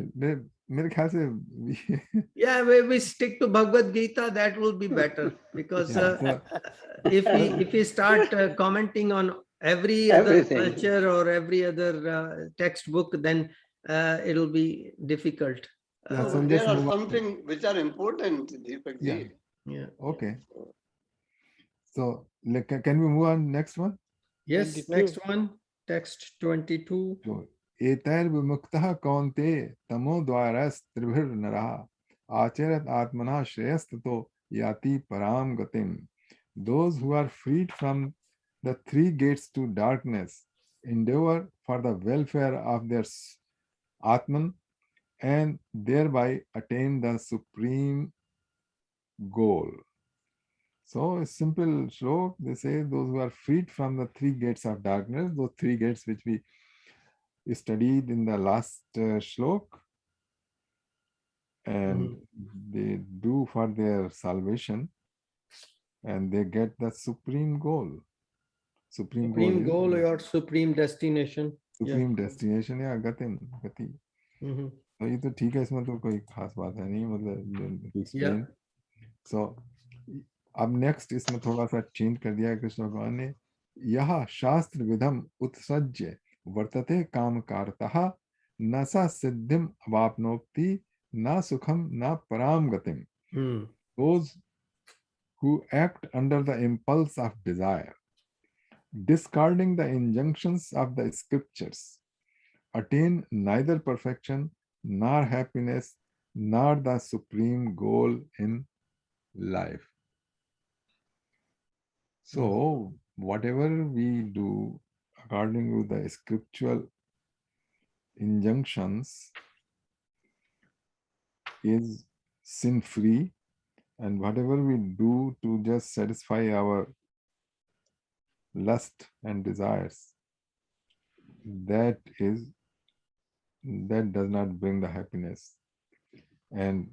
मेरे ख्याल से Yeah, we stick to Bhagavad Gita, that will be better, because if we start commenting on every other culture or every other textbook, then it'll be difficult. There are something which are important, Deepak ji. Yeah. Okay. So can we move on next one? Yes, 22. next one, text 22. So, एतैर विमुक्तः कौन्ते तमो द्वारस्त्रिभिर्नरः आचरत आत्मना श्रेयस्ततो याति पराम गतिम. Those who are freed from the three gates to darkness endeavor for the welfare of their Atman and thereby attain the supreme goal. So a simple shlok, they say those who are freed from the three gates of darkness, those three gates which we studied in the last shlok, and they do for their salvation and they get the supreme goal. Supreme goal or supreme destination. Supreme destination या गति. तो ये तो ठीक है, इसमें तो कोई खास बात है नहीं, मतलब explain. So अब नेक्स्ट इसमें थोड़ा सा चेंज कर दिया है कृष्ण भगवान ने. यह शास्त्र विधम उत्सज्य वर्तते काम कारतः न सा सिद्धिम अवाप्नोति न सुखम न पराम गतिम. Those who act under the impulse of desire, discarding the injunctions of the scriptures, attain neither perfection nor happiness nor the supreme goal in life. So whatever we do according to the scriptural injunctions is sin free And whatever we do to just satisfy our lust and desires, that does not bring the happiness, and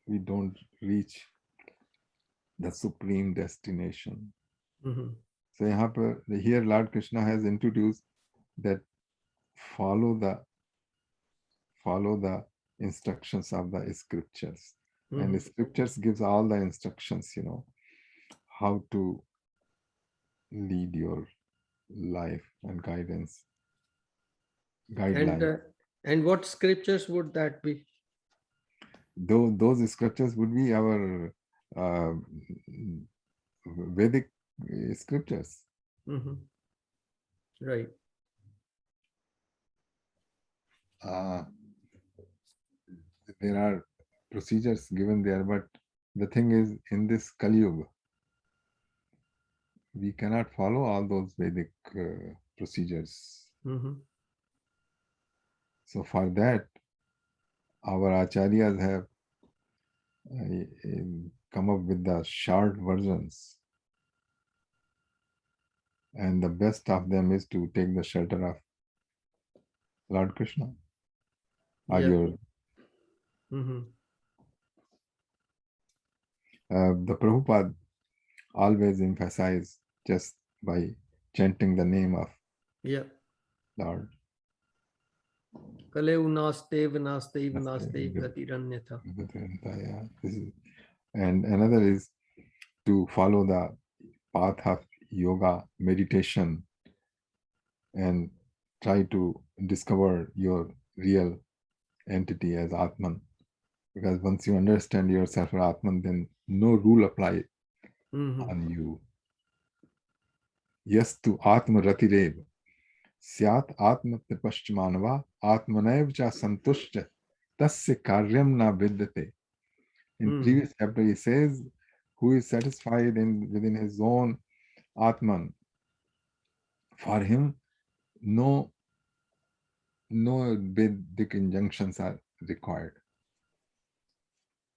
we don't reach the supreme destination. So here Lord Krishna has introduced that follow the instructions of the scriptures. And the scriptures gives all the instructions, how to lead your life and guidelines. And what scriptures would that be? Those scriptures would be our Vedic scriptures. Right. There are procedures given there, but the thing is, in this Kali Yuga, we cannot follow all those Vedic procedures. So for that, our acharyas have come up with the short versions, and the best of them is to take the shelter of Lord Krishna. The Prabhupada always emphasize just by chanting the name of Lord. Kaleu naste vanaste vanaste gatiranyatha. And another is to follow the path of yoga, meditation, and try to discover your real entity as Atman. Because once you understand yourself as Atman, then no rule apply on you. Yastu Atma Ratirev Syat Atma Tipashchamanava Atmanev cha Santushta Tasya Karyam na Vidyate. In previous chapter he says, who is satisfied within his own Atman, for him no Vedic injunctions are required.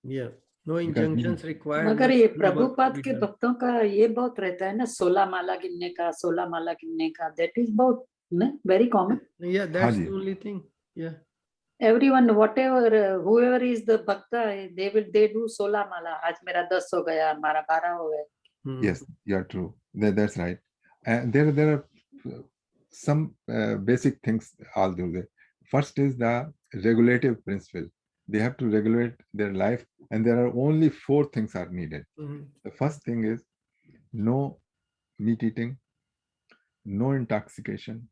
No injunctions required. मगर ये प्रभुपाद के भक्तों का ये बहुत रहता है ना, 16 माला गिनने का, 16 माला गिनने का. That is बहुत very common. That's the only thing. Everyone, whatever, whoever is the bhakta, they do 16 mala. आज मेरा 10 हो गया, हमारा 12 हो गया. Yes, you are true. That's right. And there are some basic things I'll do there. First is the regulative principle. They have to regulate their life, and there are only 4 things are needed. The first thing is no meat eating, no intoxication,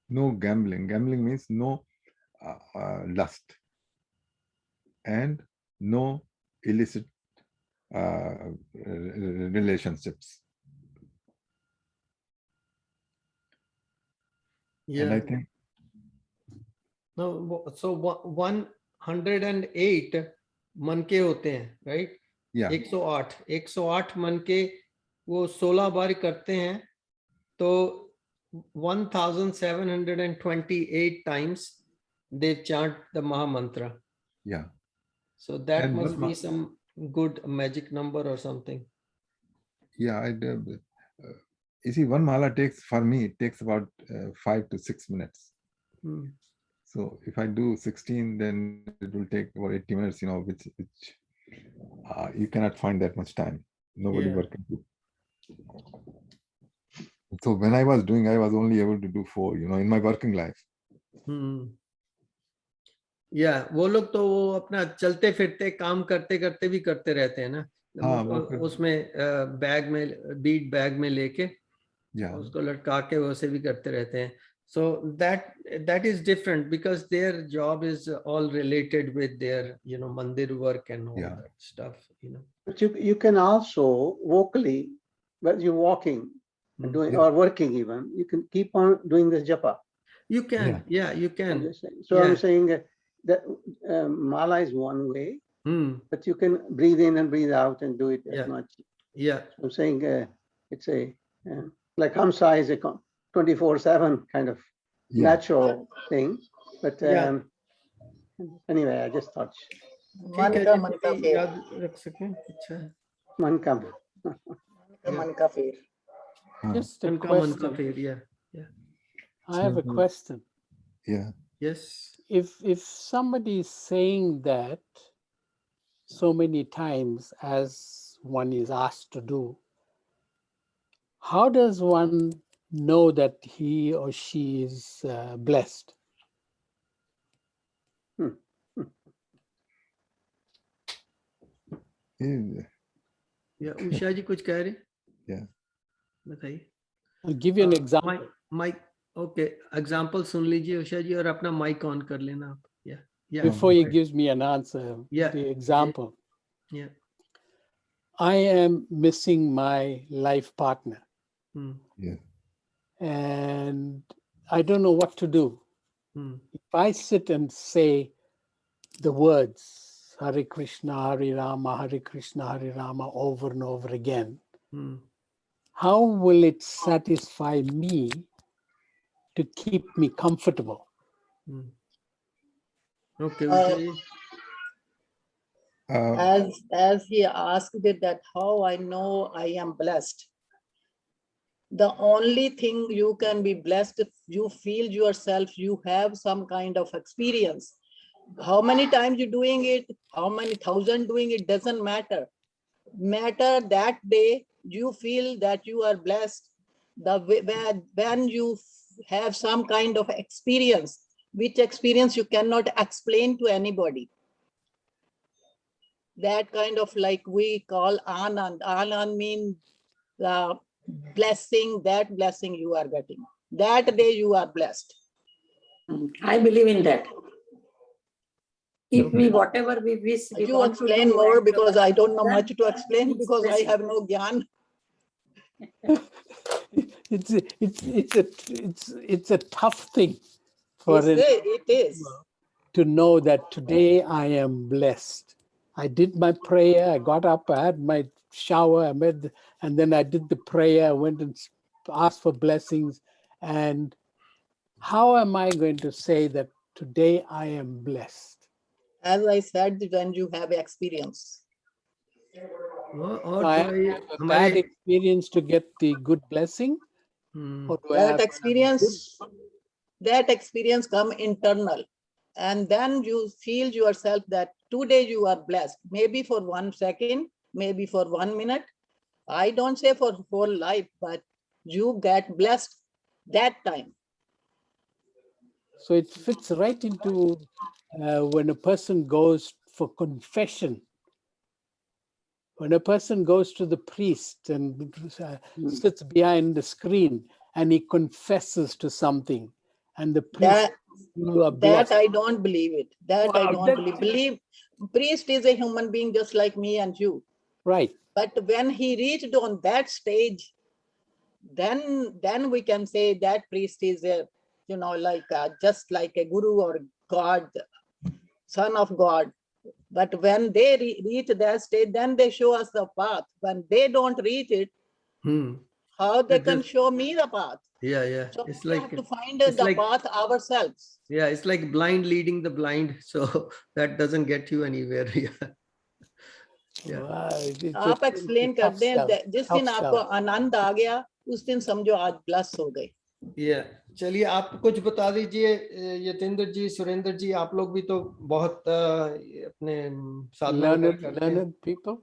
no gambling. Gambling means no lust, and no illicit relationships. And I think no. So 108 मन के होते हैं, right? 108 मन के वो 16 बार करते हैं, तो 1728 times they chant the Maha Mantra. So that and must be some good magic number or something. You see, one mala takes, for me, it takes about 5 to 6 minutes. So if I do 16, then it will take about 80 minutes, which you cannot find that much time. Nobody working. So when I was doing, I was only able to do 4, in my working life. वो लोग तो वो अपना चलते फिरते काम करते करते भी करते रहते हैं ना, उसमें बीट बैग में लेके उसको लटका के वैसे भी करते रहते हैं. So that is different because their job is all related with their mandir work and all that stuff. But you can also vocally, when you're walking and doing or working even, you can keep on doing this japa. You can, you can. I'm saying that mala is one way, but you can breathe in and breathe out and do it as much. I'm saying it's a like Hamsa is a 24/7 kind of natural thing, but anyway, I just thought. ठीक है, मन का जितनी फेर, याद रख सकें अच्छा है। मन का मन का फेर. Just a मन का question. फेर, yeah. I have a question. Yeah. Yes. If somebody is saying that so many times as one is asked to do, how does one know that he or she is blessed? या उषा जी कुछ कह रहे? Yeah. बताइए. I'll give you an example. Mic okay, example सुन लीजिए उषा जी और अपना mic on कर लेना आप. Yeah. Before he gives me an answer, Yeah. the example. Yeah. I am missing my life partner. Yeah. And I don't know what to do. If I sit and say the words Hare Krishna, Hare Rama over and over again, how will it satisfy me to keep me comfortable? Okay, Usha ji. As he asked it, that how I know I am blessed. The only thing you can be blessed if you feel yourself, you have some kind of experience. How many times you're doing it, how many thousand doing it, doesn't matter. Matter that day you feel that you are blessed. When you have some kind of experience, which experience you cannot explain to anybody. That kind of, like we call Anand. Anand means blessing, that blessing you are getting. That day you are blessed. I believe in that. If we, whatever we wish, we You want to explain do, more and because I don't know then much to explain it's because I blessing. have no gyan. It's a tough thing for It is. to know that today I am blessed. I did my prayer, I got up, I had my shower, and then I did the prayer, I went and asked for blessings. And how am I going to say that today I am blessed? As I said, when you have experience. और I have to have a bad experience to get the good blessing? Or do I have That experience come internal. And then you feel yourself that today you are blessed. Maybe for 1 second, maybe for 1 minute. I don't say for whole life, but you get blessed that time. So it fits right into when a person goes for confession. When a person goes to the priest and sits behind the screen and he confesses to something, and the priest, you are blessed. That I don't believe it. That I don't believe. Priest is a human being just like me and you. Right. But when he reached on that stage, then we can say that priest is a, like just like a guru or God, son of God. But when they reach that stage, then they show us the path. When they don't reach it, how they can show me the path? Yeah. So It's we like have to find the path ourselves. Yeah, it's like blind leading the blind. So that doesn't get you anywhere. आप explain कर दें, जिस दिन आपको आनंद आ गया उस दिन समझो आज ब्लस हो गए. चलिए आप कुछ बता दीजिए यतेंद्र जी, सुरेंद्र जी, आप लोग भी तो बहुत अपने साधना करते हैं. Learned people.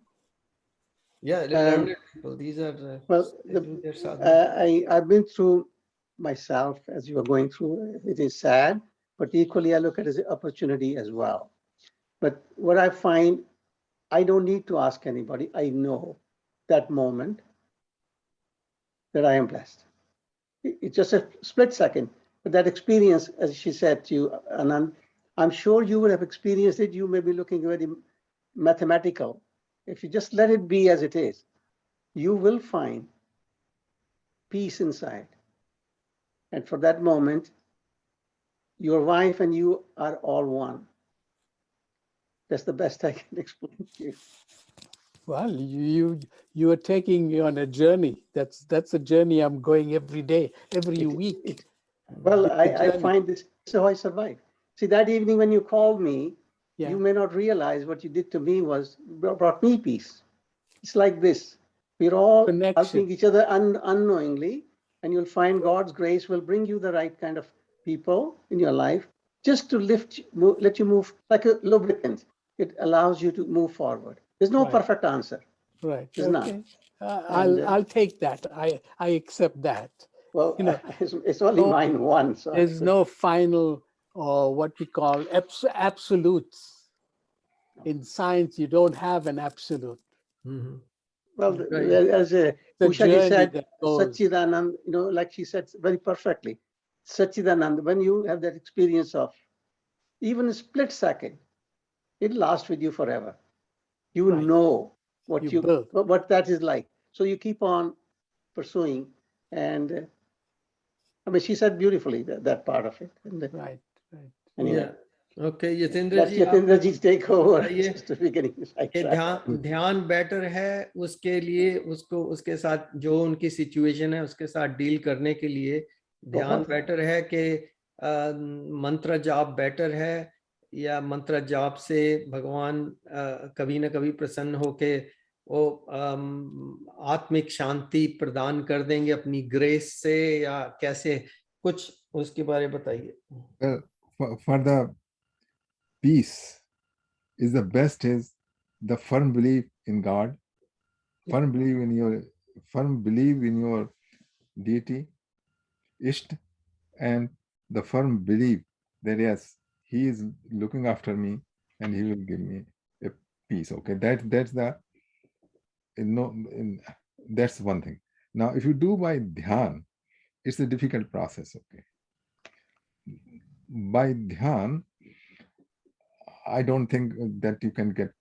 Yeah, learned people. These are I've been through myself as you are going through. It is sad, but equally I look at it as an opportunity as well. But what I find, I don't need to ask anybody. I know that moment that I am blessed. It's just a split second, but that experience, as she said to you, Anand, I'm sure you would have experienced it. You may be looking very mathematical. If you just let it be as it is, you will find peace inside. And for that moment, your wife and you are all one. That's the best I can explain to you. Well, you are taking me on a journey. That's a journey I'm going every day, every week. Well, I find this is how I survive. See, that evening when you called me, you may not realize what you did to me brought me peace. It's like this. We're all helping each other unknowingly, and you'll find God's grace will bring you the right kind of people in your life just to let you move like a lubricant. It allows you to move forward. There's no perfect answer. Right. There's none. I'll take that. I accept that. Well, You know, it's only mine one. So there's no final or what we call absolutes. In science, you don't have an absolute. Mm-hmm. Well, as Usha said, Satchidanand, like she said very perfectly, Satchidanand, when you have that experience of even a split second, it lasts with you forever. You know what that is like. So you keep on pursuing. And I mean, she said beautifully that part of it. Right. Anyway. Okay, Yatindra Let Yatindra ji take over. Just the beginning. ध्यान better है उसके लिए उसके साथ जो उनकी situation है उसके साथ डील करने के लिए ध्यान बेटर है कि मंत्र जाप बेटर है या मंत्र जाप से भगवान कभी ना कभी प्रसन्न होके वो आत्मिक शांति प्रदान कर देंगे अपनी ग्रेस से या कैसे कुछ उसके बारे में बताइए. For the peace is the best is the firm belief in God, firm belief in your deity, Ishta, and the firm belief that yes, he is looking after me and he will give me a peace. Okay, that's the that's one thing. Now, if you do by dhyan, it's a difficult process. Okay, by dhyan, I don't think that you can get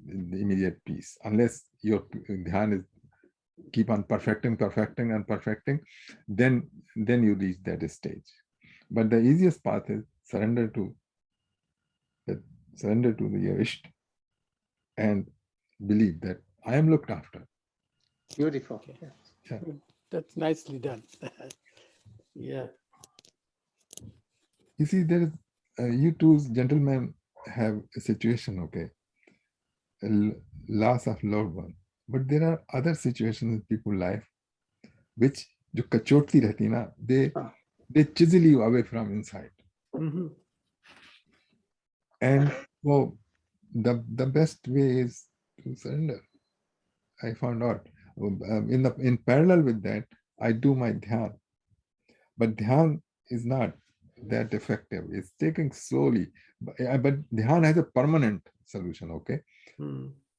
the immediate peace unless your dhyan is keep on perfecting, then you reach that stage. But the easiest path is surrender to the Ishta and believe that I am looked after. Beautiful. Okay. Yeah. That's nicely done. Yeah. You see, there is you two gentlemen have a situation, okay, loss of loved one, but there are other situations in people's life which जो कचोटती रहती ना, they chisel you away from inside. Mm-hmm. And so the best way is to surrender. I found out in parallel with that, I do my dhyan, but dhyan is not that effective. It's taking slowly, but dhyan has a permanent solution. Okay,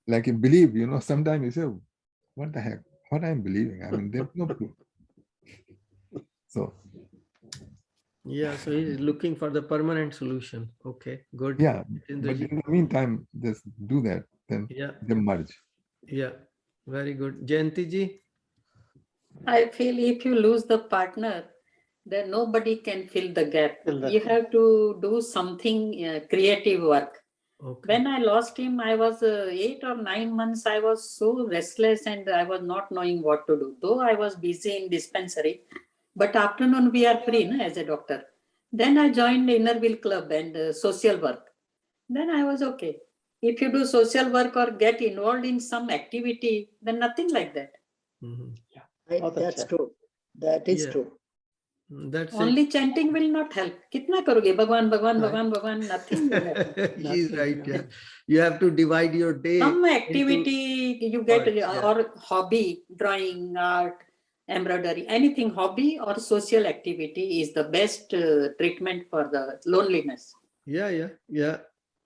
like you believe, sometimes you say, what the heck, what I'm believing? I mean, there's no proof. So yeah, so he's looking for the permanent solution. Okay, good. Yeah, but in the meantime, just do that, then they merge. Yeah, very good. Jayanti ji? I feel if you lose the partner, then nobody can fill the gap. You have to do something creative work. Okay. When I lost him, I was 8 or 9 months. I was so restless and I was not knowing what to do. Though I was busy in dispensary, but afternoon we are free as a doctor. Then I joined Inner Wheel Club and social work. Then I was okay. If you do social work or get involved in some activity, then nothing like that. Mm-hmm. Yeah. That's true. That is true. That's only chanting will not help. Kitna karoge? Bhagwan, Bhagwan, Bhagwan, Bhagwan, nothing will happen. She's right. Yeah. You have to divide your day. Some activity you get or hobby, drawing, art, embroidery, anything hobby or social activity is the best treatment for the loneliness. Yeah.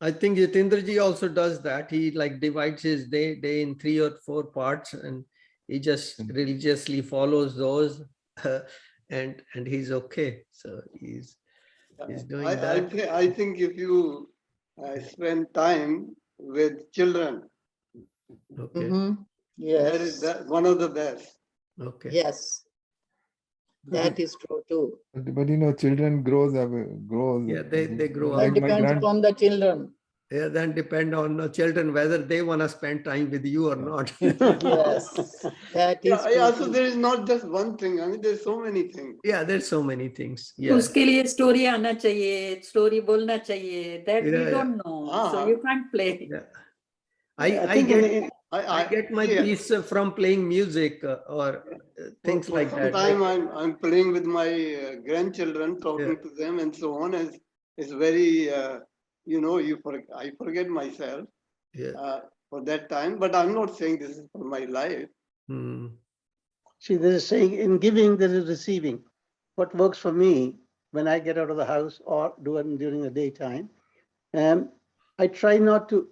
I think Yatindra ji also does that. He divides his day in 3 or 4 parts and he just religiously follows those and he's okay. So he's doing that. I think if you spend time with children, okay. Yes, that is one of the best. Okay. Yes, that is true too. But children grows. Yeah, they grow It up. depends upon the children. Yeah, then depend on the children whether they want to spend time with you or not. Yes, that is Yeah. true. So there is not just one thing. I mean, there's so many things. Yeah, there's so many things. Yeah. उसके लिए story आना चाहिए, story बोलना चाहिए. That we Yeah, don't know, so you can't play. Yeah. I I think get my peace from playing music or things like that. Sometimes I'm playing with my grandchildren, talking to them, and so on. It's very, I forget myself for that time. But I'm not saying this is for my life. See, there is saying in giving there is receiving. What works for me when I get out of the house or during the daytime, I try not to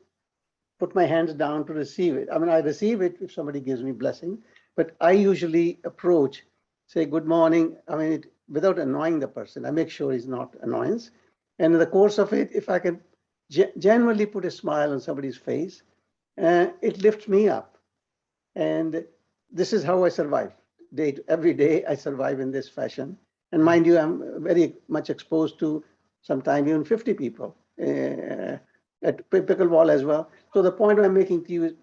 put my hands down to receive it. I mean, I receive it if somebody gives me blessing, but I usually approach, say good morning. I mean, without annoying the person. I make sure he's not annoyance. And in the course of it, if I can genuinely put a smile on somebody's face, it lifts me up. And this is how I survive. Every day I survive in this fashion. And mind you, I'm very much exposed to sometimes even 50 people at pickleball as well. So the point I'm making to you is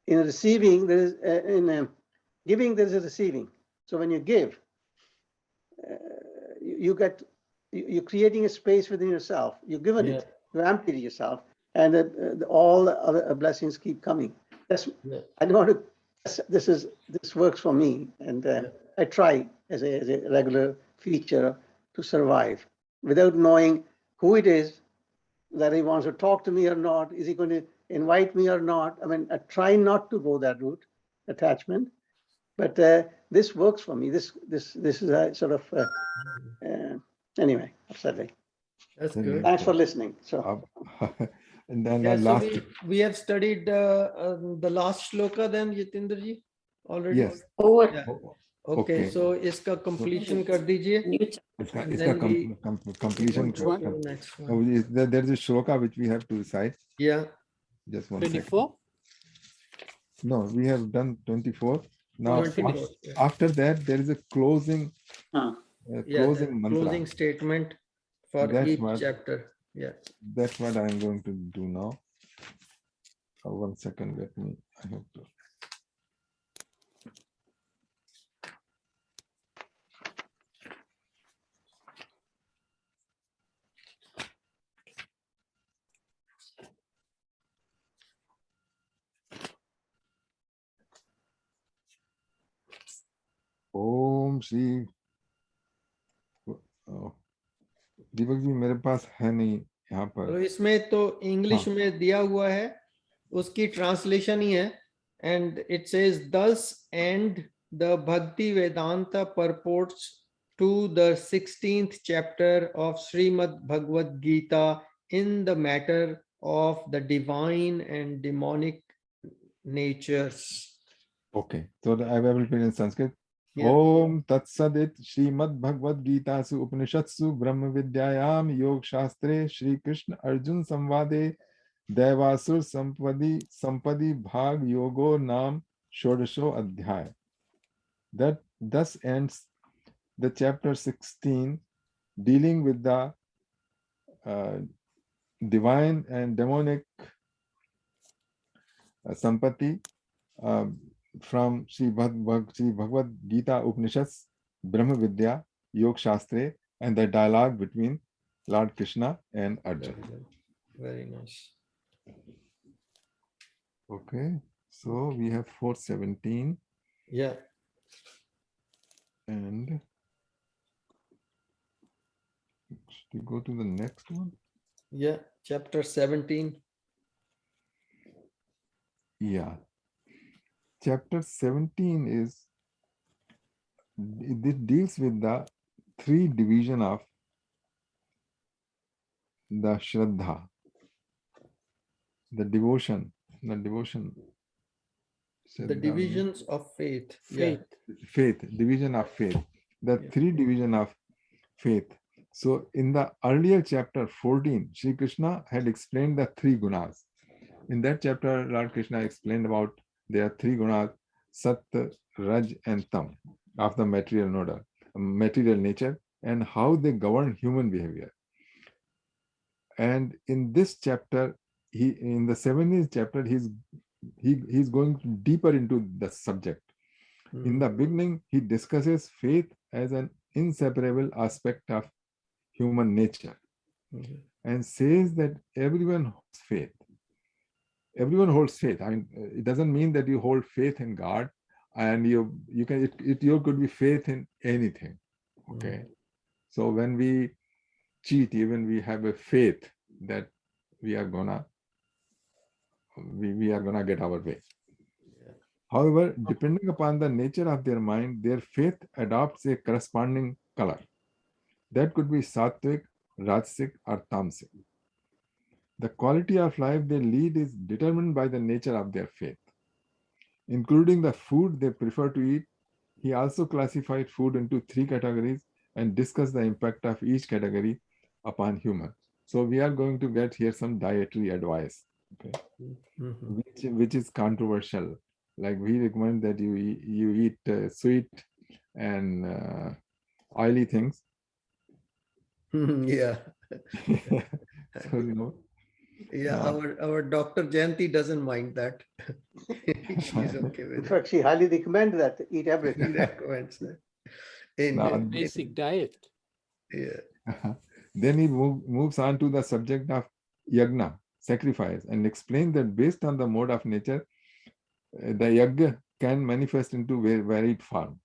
in receiving, there is in giving, there is a receiving. So when you give, you're creating a space within yourself. You've given it, you emptied yourself, and all the other blessings keep coming. I don't want to. This works for me, and I try as a regular feature to survive without knowing who it is that he wants to talk to me or not. Is he going to invite me or not? I mean, I try not to go that route, attachment, but this works for me. This is a sort of anyway. Absolutely. That's good. Thanks for listening. So. And then so we have studied the last shloka then, Jitinderji, already. Yes. Over. Yeah. Okay, so iska completion kar dijiye. Completion. There is a shloka which we have to recite. Yeah. Just 1 24? second. No, we have done 24. Now, 24, after that, there is a closing mantra. Closing statement for each chapter. Yeah. That's what I'm going to do now. 1 second, I have to. ओम श्री दीपक जी मेरे पास है नहीं यहाँ पर। तो इसमें तो English में दिया हुआ है, उसकी ट्रांसलेशन ही है, and it says thus end the Bhakti Vedanta purports to the 16th chapter of Srimad Bhagavad Gita in the matter of the divine and demonic natures. Okay, so I will read in Sanskrit. Om Tat Sat Srimad Bhagavad Gita Su Upanishatsu Brahma Vidyayam Yog Shastre Shri Krishna Arjun Samvade Devasur Sampadi Bhag Yogo Nam Shodasho Adhyay. That thus ends the chapter 16 dealing with the divine and demonic sampati from Sri Bhagavad Gita Upanishads, Brahma Vidya, Yog Shastre, and the dialogue between Lord Krishna and Arjuna. Very nice. Okay, so we have 417. Yeah. And to go to the next one. Yeah, chapter 17. Yeah. Chapter 17 it deals with the 3 division of the Shraddha, the devotion. The divisions of faith. Faith, division of faith. The 3 division of faith. So in the earlier chapter 14, Shri Krishna had explained the 3 gunas. In that chapter, Lord Krishna explained about there are 3 gunas, Sat, Raj, and Tam of the material nature, and how they govern human behavior. And in this chapter, in the 17th chapter, he's going deeper into the subject. In the beginning, he discusses faith as an inseparable aspect of human nature and says that everyone holds faith. Everyone holds faith. I mean, it doesn't mean that you hold faith in God, and you could be faith in anything. Okay. So when we cheat, even we have a faith that we are gonna get our way. However, depending upon the nature of their mind, their faith adopts a corresponding color. That could be sattvic, rajasic, or tamasic. The quality of life they lead is determined by the nature of their faith. Including the food they prefer to eat, he also classified food into 3 categories and discussed the impact of each category upon human. So we are going to get here some dietary advice, okay, which is controversial. Like we recommend that you eat sweet and oily things. Yeah. So, you know. Yeah, our Dr. Jayanti doesn't mind that. She's okay with In it. fact, she highly recommends that eat everything. She recommends that. Basic diet. Yeah. Then he moves on to the subject of yagna, sacrifice, and explains that based on the mode of nature, the yagna can manifest into varied form.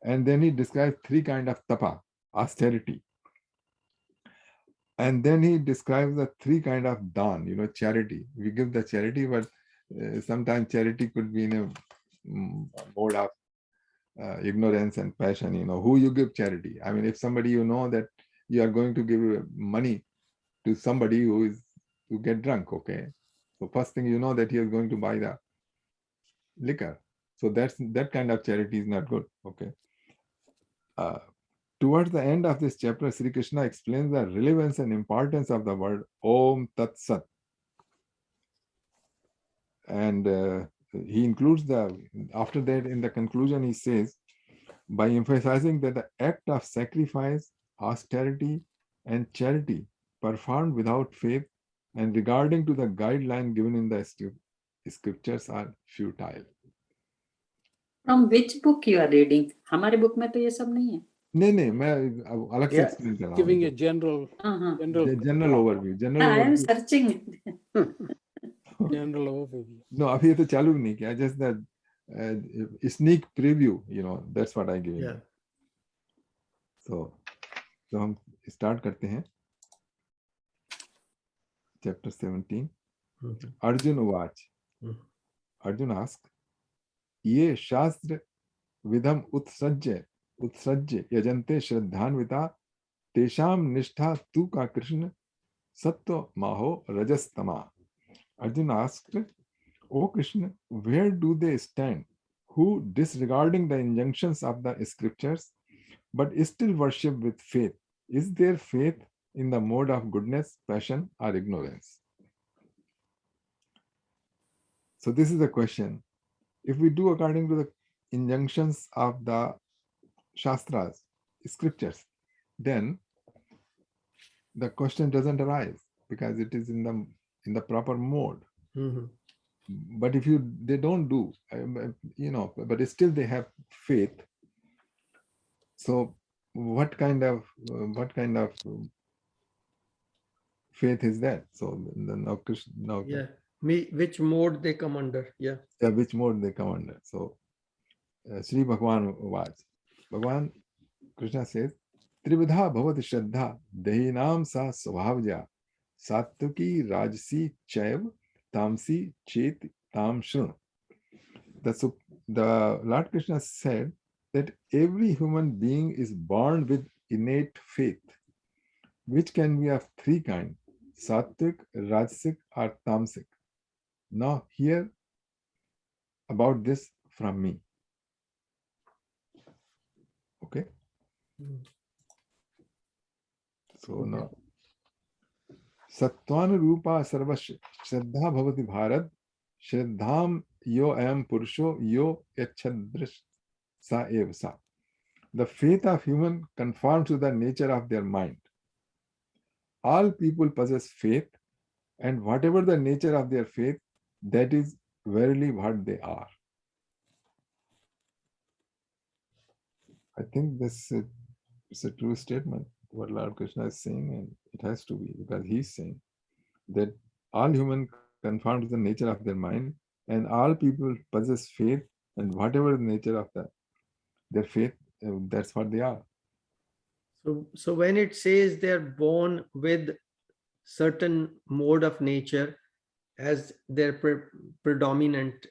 And then he describes 3 kinds of tapa, austerity. And then he describes the 3 kinds of dan, charity. We give the charity, but sometimes charity could be in a mode of ignorance and passion. Who you give charity. I mean, if somebody that you are going to give money to somebody who get drunk, okay? So first thing that he is going to buy the liquor. So that kind of charity is not good, okay? Towards the end of this chapter, Sri Krishna explains the relevance and importance of the word Om Tat Sat. And he includes after that, in the conclusion, he says, by emphasizing that the act of sacrifice, austerity, and charity performed without faith and regarding to the guideline given in the scriptures are futile. From which book you are reading? हमारे book में तो ये सब नहीं है. नहीं मैं अलग से explain कर रहा हूँ. Giving a general overview. I am searching. General overview. No, अभी ये तो चालू नहीं किया. Just that sneak preview, that's what I give. Yeah. So हम start करते हैं. Chapter 17. Arjun Uvach. Arjun asked, ये शास्त्र विधम उत्सृज्य यजन्ते श्रद्धान्विता तेषाम निष्ठा तू का कृष्ण सत्व माहो रजस्तमा. Arjun asked, O Krishna, where do they stand who, disregarding the injunctions of the scriptures but still worship with faith? Is their faith in the mode of goodness, passion, or ignorance? So this is the question. If we do according to the injunctions of the Shastras, scriptures, then the question doesn't arise because it is in the proper mode. But if they don't do, but still they have faith. So what kind of faith is that? So now Krishna. Yeah. Which mode they come under? Yeah. Which mode they come under? So Sri Bhagavan Vach. Bhagavan Krishna says, Trividha bhavat shraddha dehinam sa svabhaja sattviki rajasi chaiv tamsi chet tam shrun. The Lord Krishna said that every human being is born with innate faith, which can be of 3 kinds, sattvic, rajasic, or tamasic. Now hear about this from me. Okay? So now, Sattvan Rupa Sarvasya Shraddha Bhavati Bharat Shraddham Yo Ayam Purusho Yo Yachadrish Sa Ev Sa. The faith of human conforms to the nature of their mind. All people possess faith, and whatever the nature of their faith, that is verily what they are. I think this is a true statement, what Lord Krishna is saying, and it has to be, because he's saying that all human conform to the nature of their mind, and all people possess faith, and whatever the nature of their faith, that's what they are. So when it says they're born with certain mode of nature as their predominant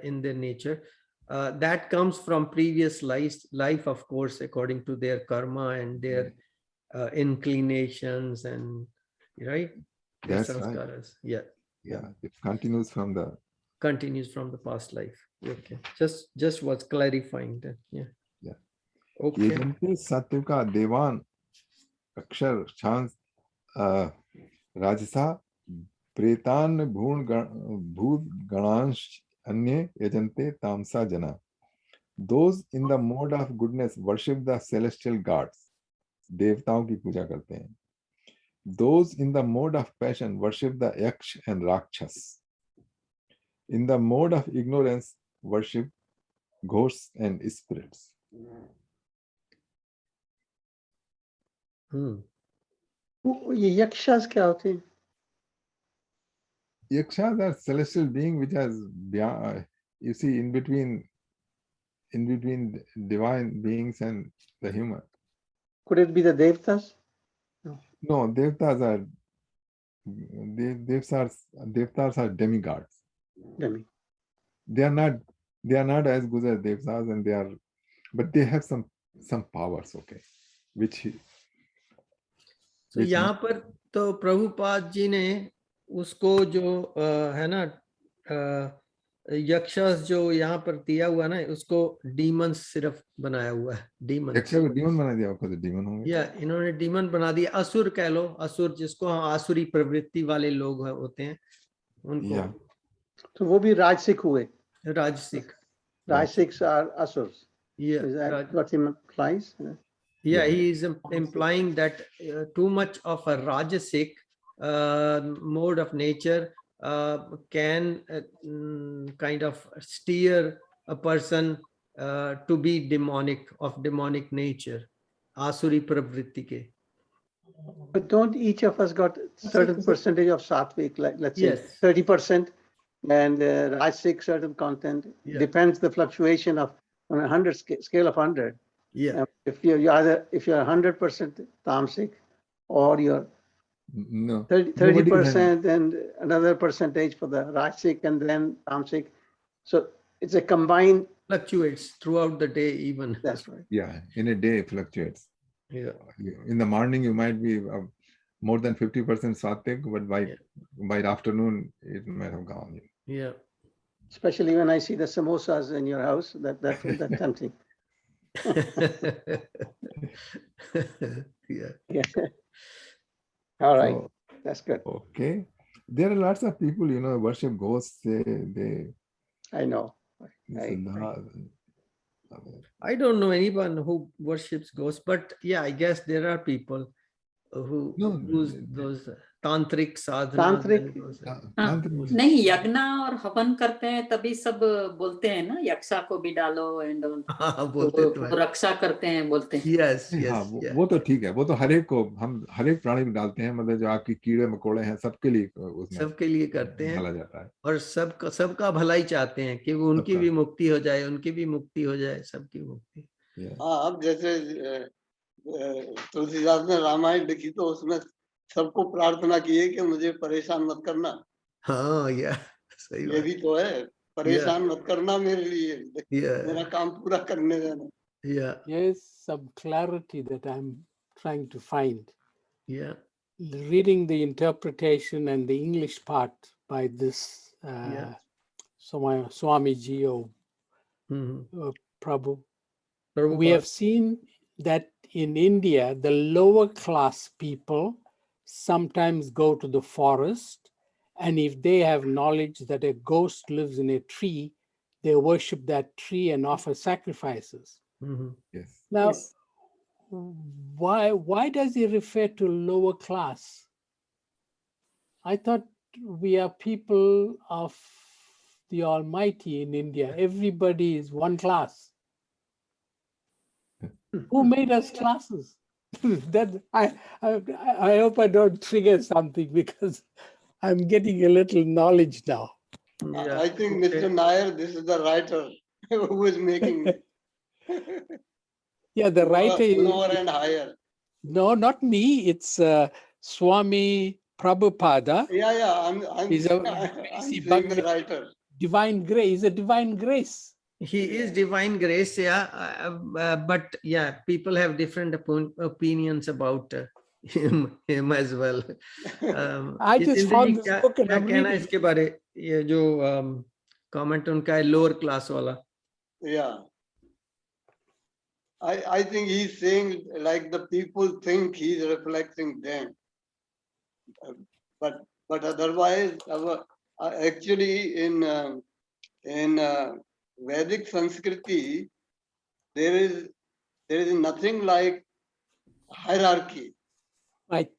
in their nature, that comes from previous life, of course, according to their karma and their inclinations, and right. That's right. Yeah. It continues from the past life. Okay, just was clarifying that. Yeah. Okay. ये जनते सत्व का देवान अक्षर शांत राजसा प्रेतान भूत गणांश अन्य यजन्ते तामसा जना. Those in the mode of goodness worship the celestial gods. देवताओं की पूजा करते हैं. Those in the mode of passion worship the yaksh and rakshas. In the mode of ignorance worship ghosts and spirits. ये yakshas क्या होते हैं? Yakshas are celestial being which has, you see, in between divine beings and the human. Could it be the devtas? No, devtas are demigods. They are not as good as devtas, and but they have some powers, okay, which यहाँ पर तो प्रभुपाद जी ने उसको जो है ना यक्षस जो यहाँ पर दिया हुआ ना, उसको डीमंस सिर्फ बनाया हुआ है. डीमन बना दिया, तो डीमन होंगे. या इन्होंने डीमन बना दिया. असुर कह लो, असुर जिसको आसुरी प्रवृत्ति वाले लोग होते हैं उनको. तो वो भी राजसिक हुए. राजसिक are asurs. Is that what he implies? Yeah, he is implying that too much of a rajasic mode of nature can kind of steer a person to be demonic, of demonic nature, asuri pravritti ke. But don't each of us got certain percentage of sattvic, like let's say 30%, and rajasic certain content? Depends the fluctuation of on a 100 scale of 100. Yeah. If you're 100% tamasic, or you're 30% and another percentage for the rajasic and then tamasic, so it's a combined. Fluctuates throughout the day even. That's right. Yeah, in a day it fluctuates. Yeah. In the morning you might be more than 50% sattvic, but by afternoon it might have gone. Yeah. Especially when I see the samosas in your house, that's tempting. Yeah. All right. So, that's good. Okay. There are lots of people, worship ghosts. They I know. I don't know anyone who worships ghosts, but yeah, I guess there are people who use those tantric sadhana. नहीं, यज्ञ और हवन करते हैं तभी सब बोलते हैं ना, यक्षा को भी डालो एंड तो रक्षा करते हैं, बोलते हैं. Yes. वो तो ठीक है, वो तो हर एक प्राणी में डालते हैं, मतलब जो आपके कीड़े मकोड़े हैं सबके लिए करते हैं, डाला जाता है, और सबका भलाई चाहते हैं कि वो उनकी भी मुक्ति हो जाए, सबकी मुक्ति. अब जैसे तुलसीदास ने रामायण लिखी तो उसमें सबको प्रार्थना की है कि मुझे परेशान मत करना. हाँ, सही बात. ये भी तो है, परेशान मत करना मेरे लिए, मेरा काम पूरा करने देना. Yes, some clarity that I'm trying to find. Yeah. Reading the interpretation and the English part by this Swamiji or Prabhu, we have seen that in India, the lower class people sometimes go to the forest, and if they have knowledge that a ghost lives in a tree, they worship that tree and offer sacrifices. Yes. Now, why does he refer to lower class? I thought we are people of the Almighty in India. Everybody is one class. Who made us classes? That I hope I don't trigger something, because I'm getting a little knowledge now. Yeah. I think Okay. Mr. Nair, this is the writer who is making Yeah, the writer is, lower and higher. no, not me. It's Swami Prabhupada. I'm He's a I'm see, saying the writer. divine grace. A divine grace. He is divine grace, yeah. But yeah, people have different opinions about him as well. I just Jitendra found ji this क्या book and क्या I'm कहना है reading. इसके बारे, ये जो comment उनका है लोअर क्लास वाला? Yeah. I think he's saying like the people think he's reflecting them. But otherwise, actually in Vedic Sanskriti, there is nothing like hierarchy. Right.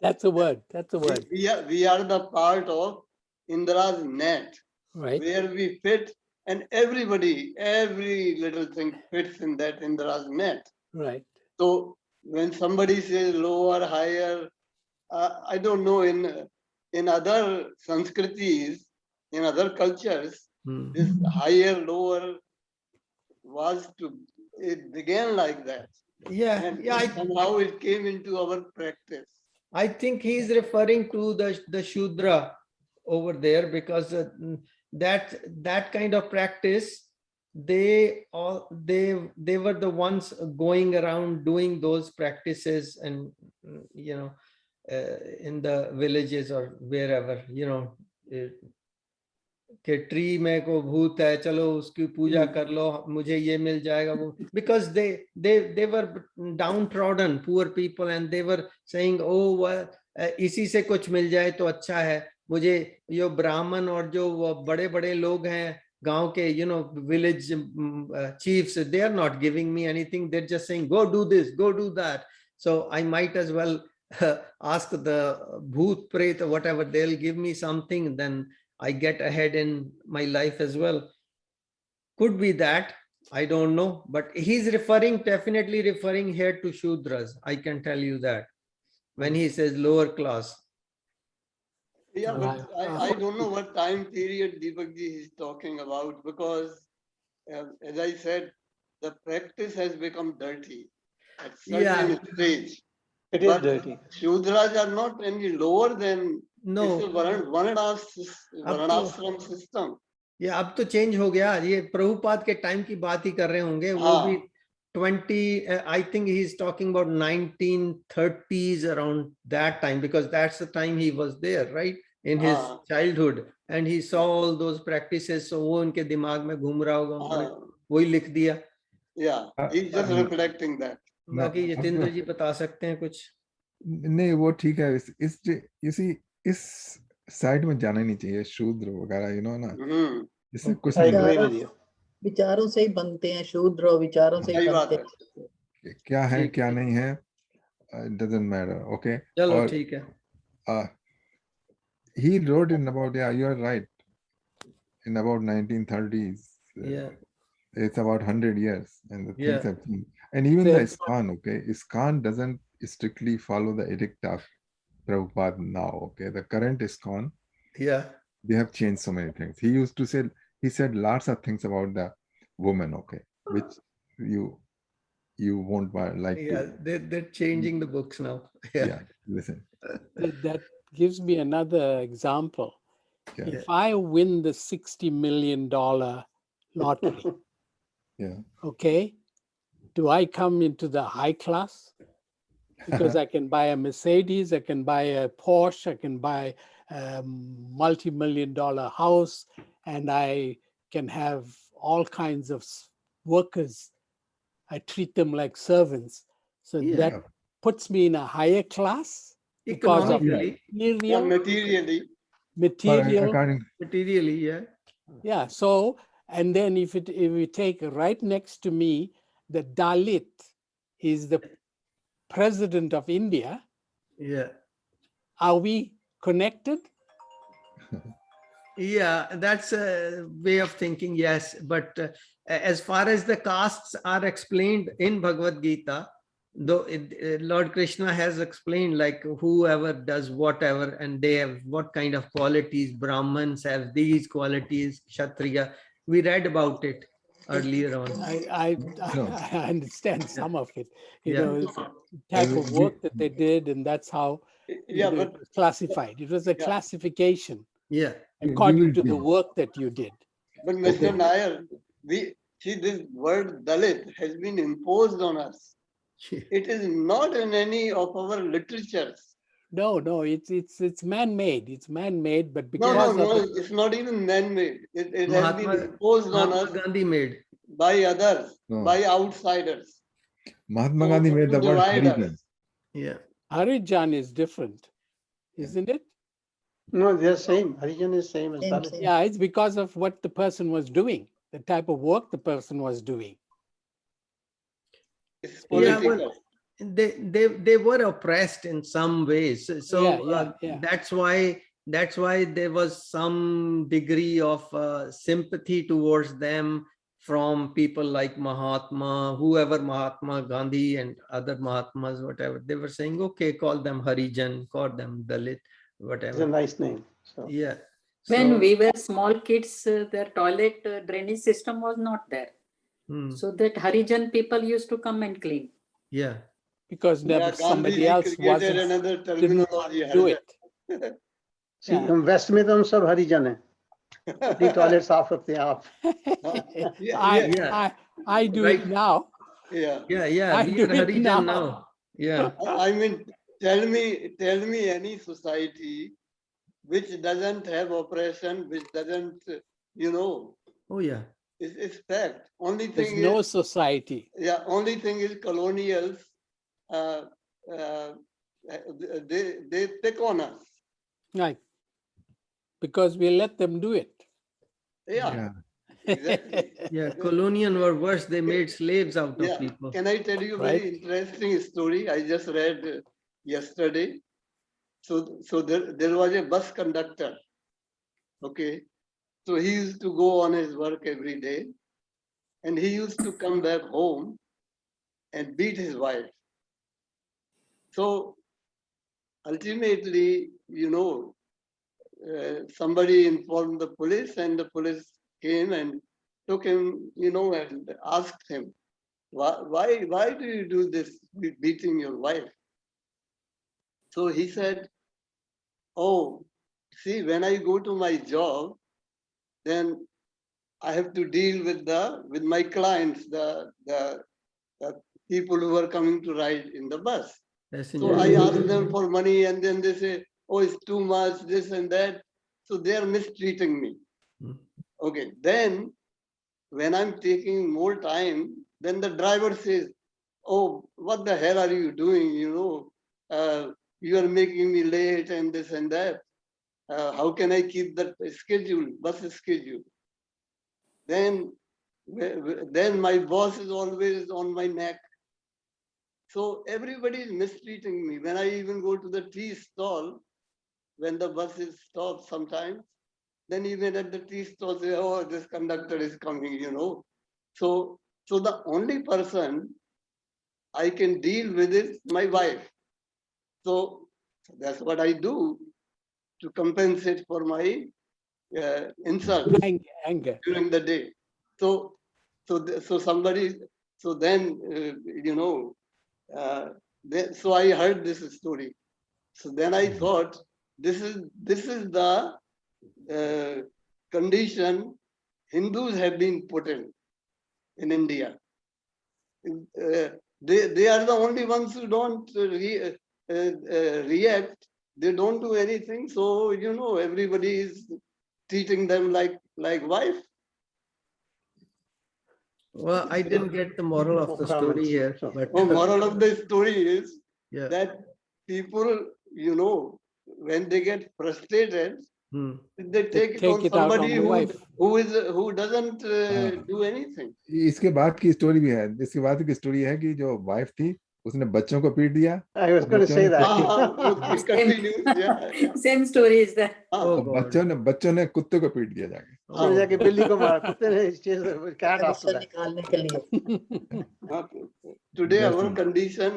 That's a word. That's a word. We are the part of Indra's net, Right. where we fit, and every little thing fits in that Indra's net. Right. So when somebody says lower, higher, I don't know, in other Sanskritis, in other cultures, this higher, lower it began like that. Yeah, And yeah. somehow it came into our practice. I think he is referring to the Shudra over there, because that kind of practice, they were the ones going around doing those practices, and in the villages or wherever, कि tree में को भूत है, चलो उसकी पूजा कर लो, मुझे ये मिल जाएगा वो, because they were downtrodden poor people and they were saying, oh इसी से कुछ मिल जाए तो अच्छा है, मुझे यो ब्राह्मण और जो बड़े बड़े लोग हैं गांव के, village chiefs, they are not giving me anything, they're just saying go do this, go do that, so I might as well ask the bhoot pret or whatever, they'll give me something, then I get ahead in my life as well. Could be that, I don't know, but he's definitely referring here to Shudras. I can tell you that when he says lower class. Yeah, but I don't know what time period Deepak ji is talking about, because as I said, the practice has become dirty at certain stage. It is dirty. Shudras are not any lower than, No. it's a varnashram system. ये अब तो change हो गया, ये प्रभुपाद के time की बात ही कर रहे होंगे, वो भी 20, I think he's talking about 1930s, around that time, because that's the time he was there, right, in his childhood, and he saw all those practices, so वो उनके दिमाग में घूम रहा होगा, उन्होंने वही लिख दिया. Yeah, he's just reflecting that. बाकी जितेंद्र जी बता सकते हैं कुछ? नहीं, वो ठीक है, इस साइड में जाना नहीं चाहिए, शूद्र वगैरह, ना, इससे कुछ नहीं, विचारों से ही बनते हैं शूद्र, और विचारों से ही बनते हैं, क्या है क्या नहीं है, doesn't matter. Okay, चलो ठीक है. He wrote in about, you are right, in about 1930s. It's about 100 years, and the things have changed. And even the ISKCON, okay, ISKCON doesn't strictly follow the edict of Prabhupada now, okay. The current ISKCON, they have changed so many things. He said lots of things about the woman, okay, which you won't like to. They're changing the books now. Listen. That gives me another example. If I win the $60 million lottery, okay, do I come into the high class? Because I can buy a Mercedes, I can buy a Porsche, I can buy a multi-million-dollar house, and I can have all kinds of workers. I treat them like servants. So that puts me in a higher class because of materially. Yeah. So, and then if we take right next to me, the Dalit is the president of India. Yeah. Are we connected? Yeah, that's a way of thinking, yes. But as far as the castes are explained in Bhagavad Gita, though Lord Krishna has explained like whoever does whatever and they have what kind of qualities. Brahmins have these qualities, Kshatriya. We read about it earlier on. I No. understand some of it, Yeah. type of work that they did, and that's how Yeah, it but was classified. It was a yeah. classification Yeah. according to see. the work that you did. But Mr. Nair, we see this word Dalit has been imposed on us. It is not in any of our literatures. No, it's man-made. It's man-made, but No, because no, of no, it's not even man-made. It has been Mahatma, imposed on Mahatma us Gandhi made. by others, No. by outsiders. Mahatma to- Gandhi made to the word divide us. Harijan. Yeah. Harijan is different, isn't it? No, they're same. Harijan is same as Same, Dalit. same. Yeah, it's because of what the person was doing, the type of work the person was doing. It's Yeah, political. well, they were oppressed in some ways. So Yeah. that's why there was some degree of sympathy towards them from people like Mahatma, whoever Mahatma Gandhi and other Mahatmas, whatever. They were saying, okay, call them Harijan, call them Dalit, It's a whatever. nice name. So Yeah. When So, we were small kids, their toilet drainage system was not there. So that Harijan people used to come and clean. yeah. Because Yeah, somebody Gandhi else created another didn't want terminology. to do it. see, Yeah. हम waste में तो हम सब हरिजन हैं. अपनी toilet साफ रखते हैं आप. Yeah. I do Right. it now. Yeah. Yeah. I We do are it Harijan now. now. Yeah. I mean, tell me any society which doesn't have oppression, which doesn't, Oh, yeah. it's fact. Only There's thing no is, society. yeah, only thing is colonials, they pick on us. Right. Because we let them do it. Yeah, exactly. Yeah, colonial were worse. They made slaves out of Yeah. people. Can I tell you a Right. very interesting story I just read yesterday? So there was a bus conductor. Okay. So he used to go on his work every day, and he used to come back home and beat his wife. So ultimately, somebody informed the police, and the police came and took him, and asked him, why do you do this, beating your wife? So he said, oh, see, when I go to my job, then I have to deal with my clients, the people who are coming to ride in the bus. So I ask them for money, and then they say, oh, it's too much, this and that. So they are mistreating me. Okay, then when I'm taking more time, then the driver says, oh, what the hell are you doing? You are making me late and this and that. How can I keep that bus schedule? Then my boss is always on my neck. So everybody is mistreating me. When I even go to the tea stall, when the bus is stopped sometimes, then even at the tea stall, say, oh, this conductor is coming, So the only person I can deal with is my wife. So that's what I do to compensate for my insult Anger. during the day. So so I heard this story. So then I thought, this is the condition Hindus have been put in India. They are the only ones who don't react. They don't do anything. So everybody is treating them like wife. Well, I didn't get the moral of the story here, but Moral of the story is yeah. that people, when they get frustrated, they take it on somebody who doesn't do anything. इसके बाद की story भी है. इसके बाद की story है कि जो वाइफ थी उसने बच्चों को पीट दिया। I was going to say that. It continues. Yeah. Same story is there. Oh, बच्चों ने कुत्ते को पीट दिया जाके। उसने जाके बिल्ली को मारा, कुत्ते ने chased the cat after that. निकालने के लिए। Today our condition,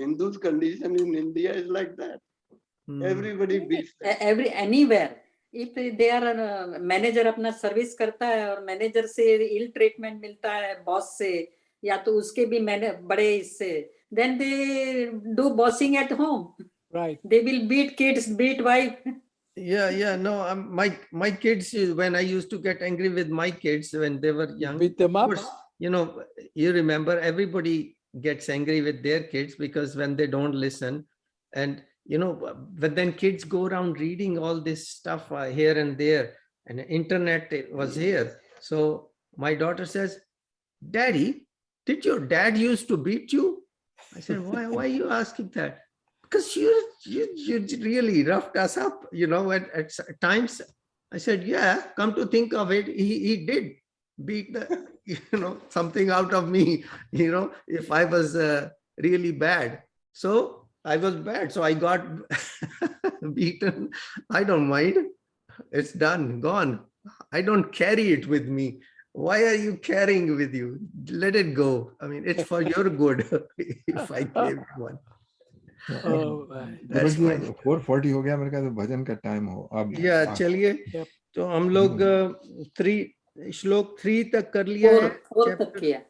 Hindus' condition in India is like that. Everybody beats them. Anywhere. If they are a manager अपना सर्विस करता है और मैनेजर से इल ट्रीटमेंट मिलता है बॉस से या तो उसके भी बड़े इससे, then they do bossing at home. Right. They will beat kids, beat wife. Yeah. No, my kids, when I used to get angry with my kids when they were young, Beat them up. of course, you remember everybody gets angry with their kids because when they don't listen, and but then kids go around reading all this stuff here and there, and internet was here. So my daughter says, "Daddy, did your dad used to beat you?" I said, why are you asking that? Because you really roughed us up, at times. I said, yeah, come to think of it, he did beat the, something out of me, if I was really bad. So I was bad. So I got beaten. I don't mind. It's done, gone. I don't carry it with me. Why are you carrying with you? Let it go. I mean, it's for your good if I gave one. That's fine. 4:40 हो गया मेरे ख्याल से भजन का time हो अब। या चलिए, तो हम लोग श्लोक 3 तक कर लिया है। 4 तक किया।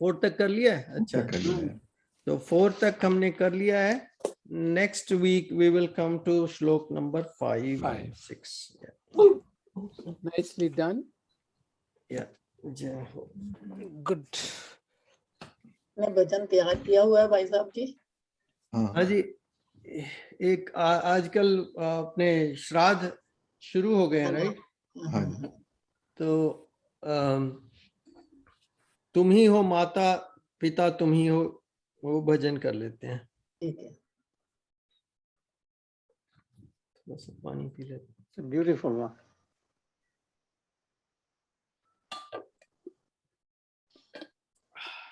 4 तक कर लिया है। अच्छा, तो 4 तक हमने कर लिया है। Next week we will come to श्लोक number 5 and 6. Nicely done. Yeah. Good. भजन तैयार किया हुआ है भाई साहब जी। हाँ जी, एक आजकल अपने श्राद्ध शुरू हो गए हैं, राइट? हाँ जी। तो तुम ही हो माता पिता, तुम ही हो, वो भजन कर लेते हैं। ठीक है। थोड़ा सा पानी पी लेते हैं। Beautiful one.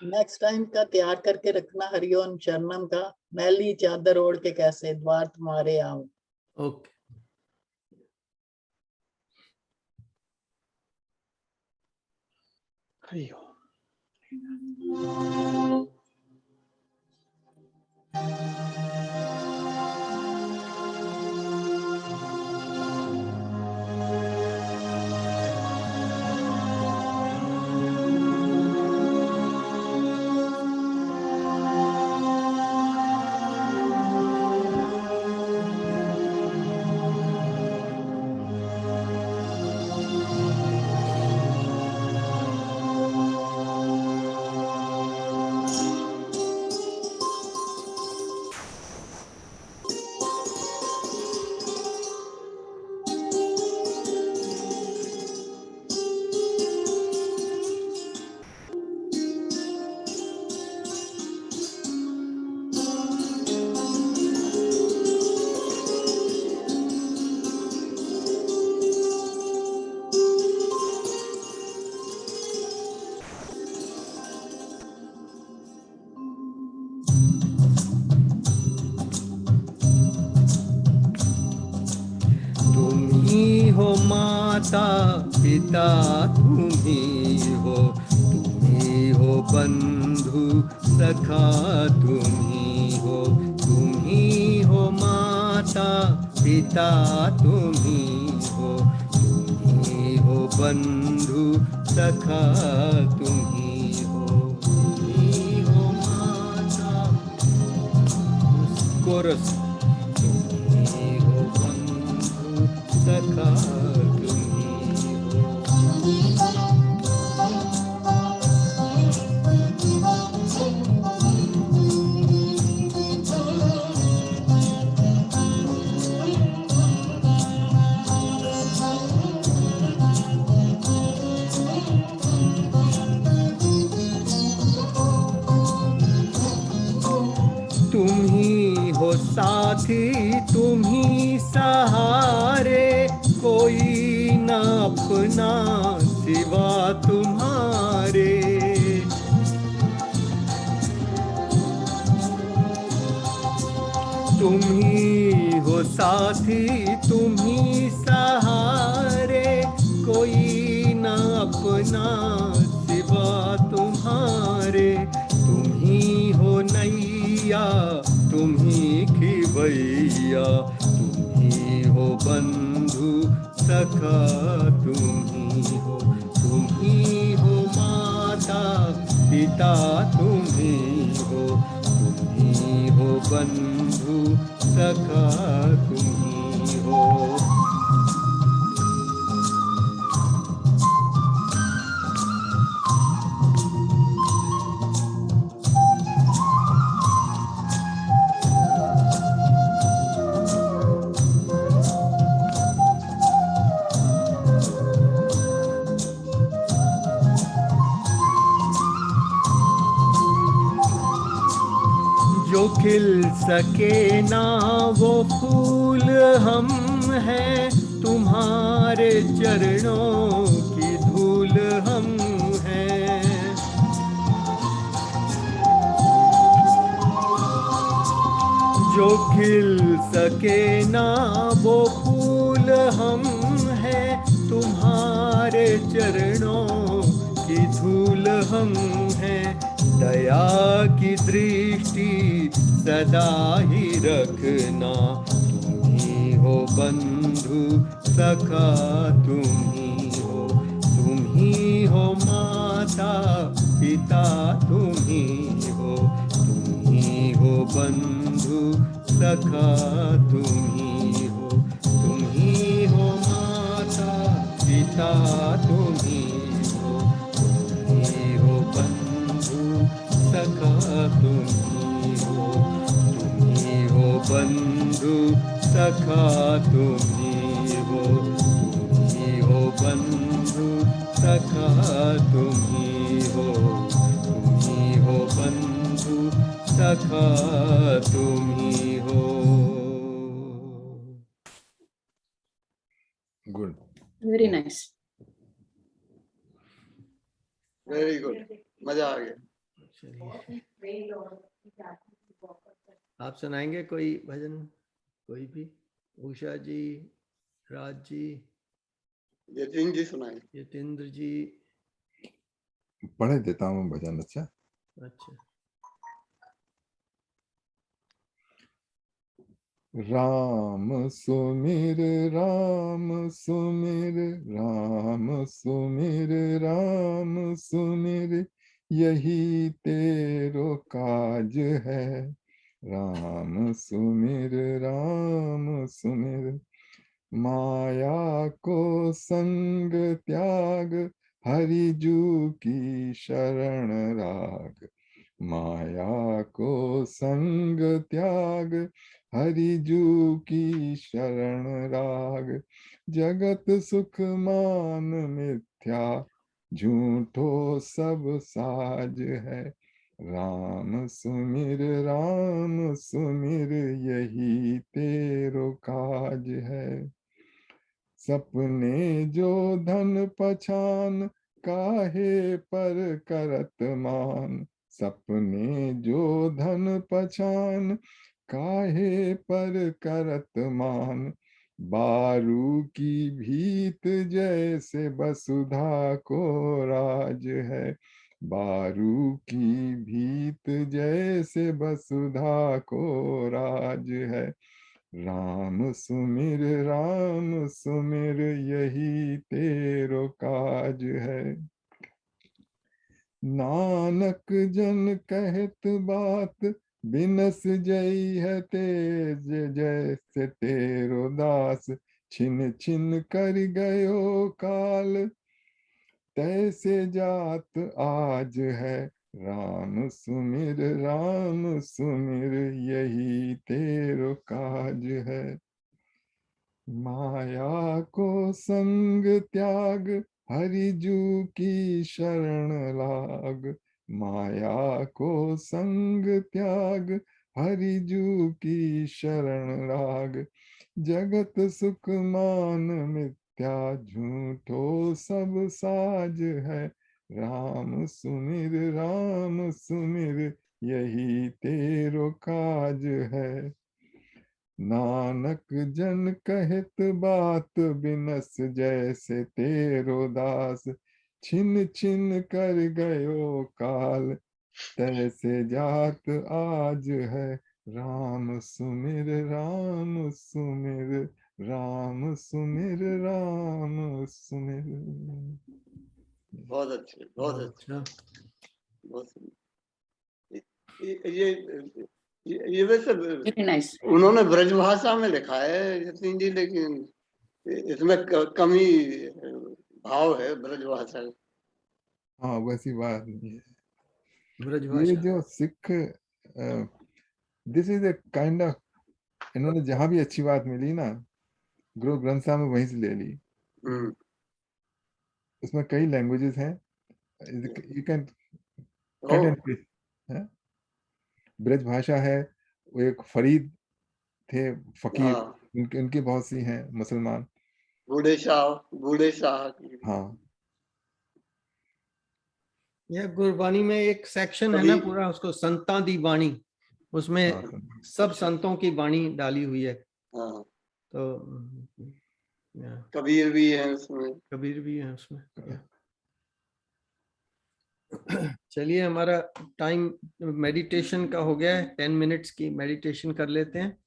नेक्स्ट टाइम का तैयार करके रखना, हरिओम शरणम का, मैली चादर ओढ़ के कैसे द्वार तुम्हारे आऊं। ओके। हरिओम। माता पिता तुम्ही हो बंधु सखा तुम्ही हो माता पिता तुम्ही हो बंधु सखा तुम्ही हो माता कोरस तुम्ही हो बंधु सखा साथी तुम्ही सहारे, कोई न अपना सिवा तुम्हारे। साथी तुम्ही सहारे, कोई न अपना सिवा तुम्हारे। तुम्ही हो नैया तुम्ही खिवैया, तुम्ही हो बंधु सखा तुम्ही हो माता पिता तुम्ही हो बंधु सखा तुम्ही हो। जो खिल सके ना वो फूल हम हैं, तुम्हारे चरणों की धूल हम हैं। जो खिल सके ना वो फूल हम हैं, तुम्हारे चरणों की धूल हम हैं। दया की दृष्टि सदा ही रखना, तुम्ही हो बंधु सखा तुम्ही हो माता पिता तुम्ही हो बंधु सखा तुम्ही हो माता पिता तुम्ही हो बंधु सखा तुम्ही हो बंधु सखा तुम्ही हो बंधु सखा तुम्ही हो बंधु सखा तुम्ही हो। Good, Very nice. Very good, मजा आ गया। आप सुनाएंगे कोई भजन, कोई भी? उषा जी, राज जी, यतीन जी सुनाए। यतेंद्र जी। पढ़े देता हूँ भजन। अच्छा, अच्छा। राम सुमिर राम सुमिर राम सुमिर राम सुमिर, यही तेरो काज है। राम सुमिर माया को संग त्याग, हरि जू की शरण राग। माया को संग त्याग, हरि जू की शरण राग। जगत सुख मान मिथ्या, झूठो सब साज है। राम सुमिर यही तेरो काज है। सपने जो धन पछान, काहे पर करत मान। सपने जो धन पछान, काहे पर करत मान। बारू की भीत जैसे वसुधा को राज है। बारू की भीत जैसे वसुधा को राज है। राम सुमिर यही तेरो काज है। नानक जन कहत बात, बिनस जई है तेज जैसे तेरो दास। छिन छिन कर गयो काल, तैसे जात आज है। राम सुमिर यही तेरो काज है। माया को संग त्याग, हरि जू की शरण लाग। माया को संग त्याग, हरि जू की शरण लाग। जगत सुख मान मिथ्या, झूठो सब साज है। राम सुमिर यही तेरो काज है। नानक जन कहत बात बिनस जैसे तेरो दास, छिन छिन कर गयो काल, तैसे जात आज है राम सुमिर राम सुमिर, राम सुमिर राम सुमिर। बहुत अच्छे, बहुत अच्छे, बहुत ये वैसे Very nice. उन्होंने ब्रज भाषा में लिखा है जतिन जी, लेकिन इसमें कमी भाव है ब्रज भाषा। हाँ वैसी बात नहीं है। ब्रज ये भाषा जो Sikh, this is a kind of, इन्होंने जहां भी अच्छी बात मिली ना, गुरु ग्रंथ साहब में वहीं से ले ली। उसमें कई लैंग्वेजेस हैं, you can cut and paste. Braj भाषा है, वो एक फरीद थे फकीर, उनकी बहुत सी हैं मुसलमान। बूढ़े शाह। हाँ, यह गुरबानी में एक सेक्शन है ना पूरा, उसको संता दी वाणी, उसमें सब संतों की वाणी डाली हुई है। तो कबीर भी है उसमें, कबीर भी है उसमें। चलिए हमारा टाइम मेडिटेशन का हो गया है, 10 मिनट्स की मेडिटेशन कर लेते हैं,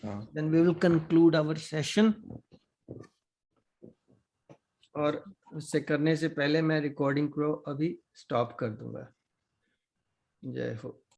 then we will conclude our session. और उससे करने से पहले मैं रिकॉर्डिंग को अभी स्टॉप कर दूंगा। जय हो।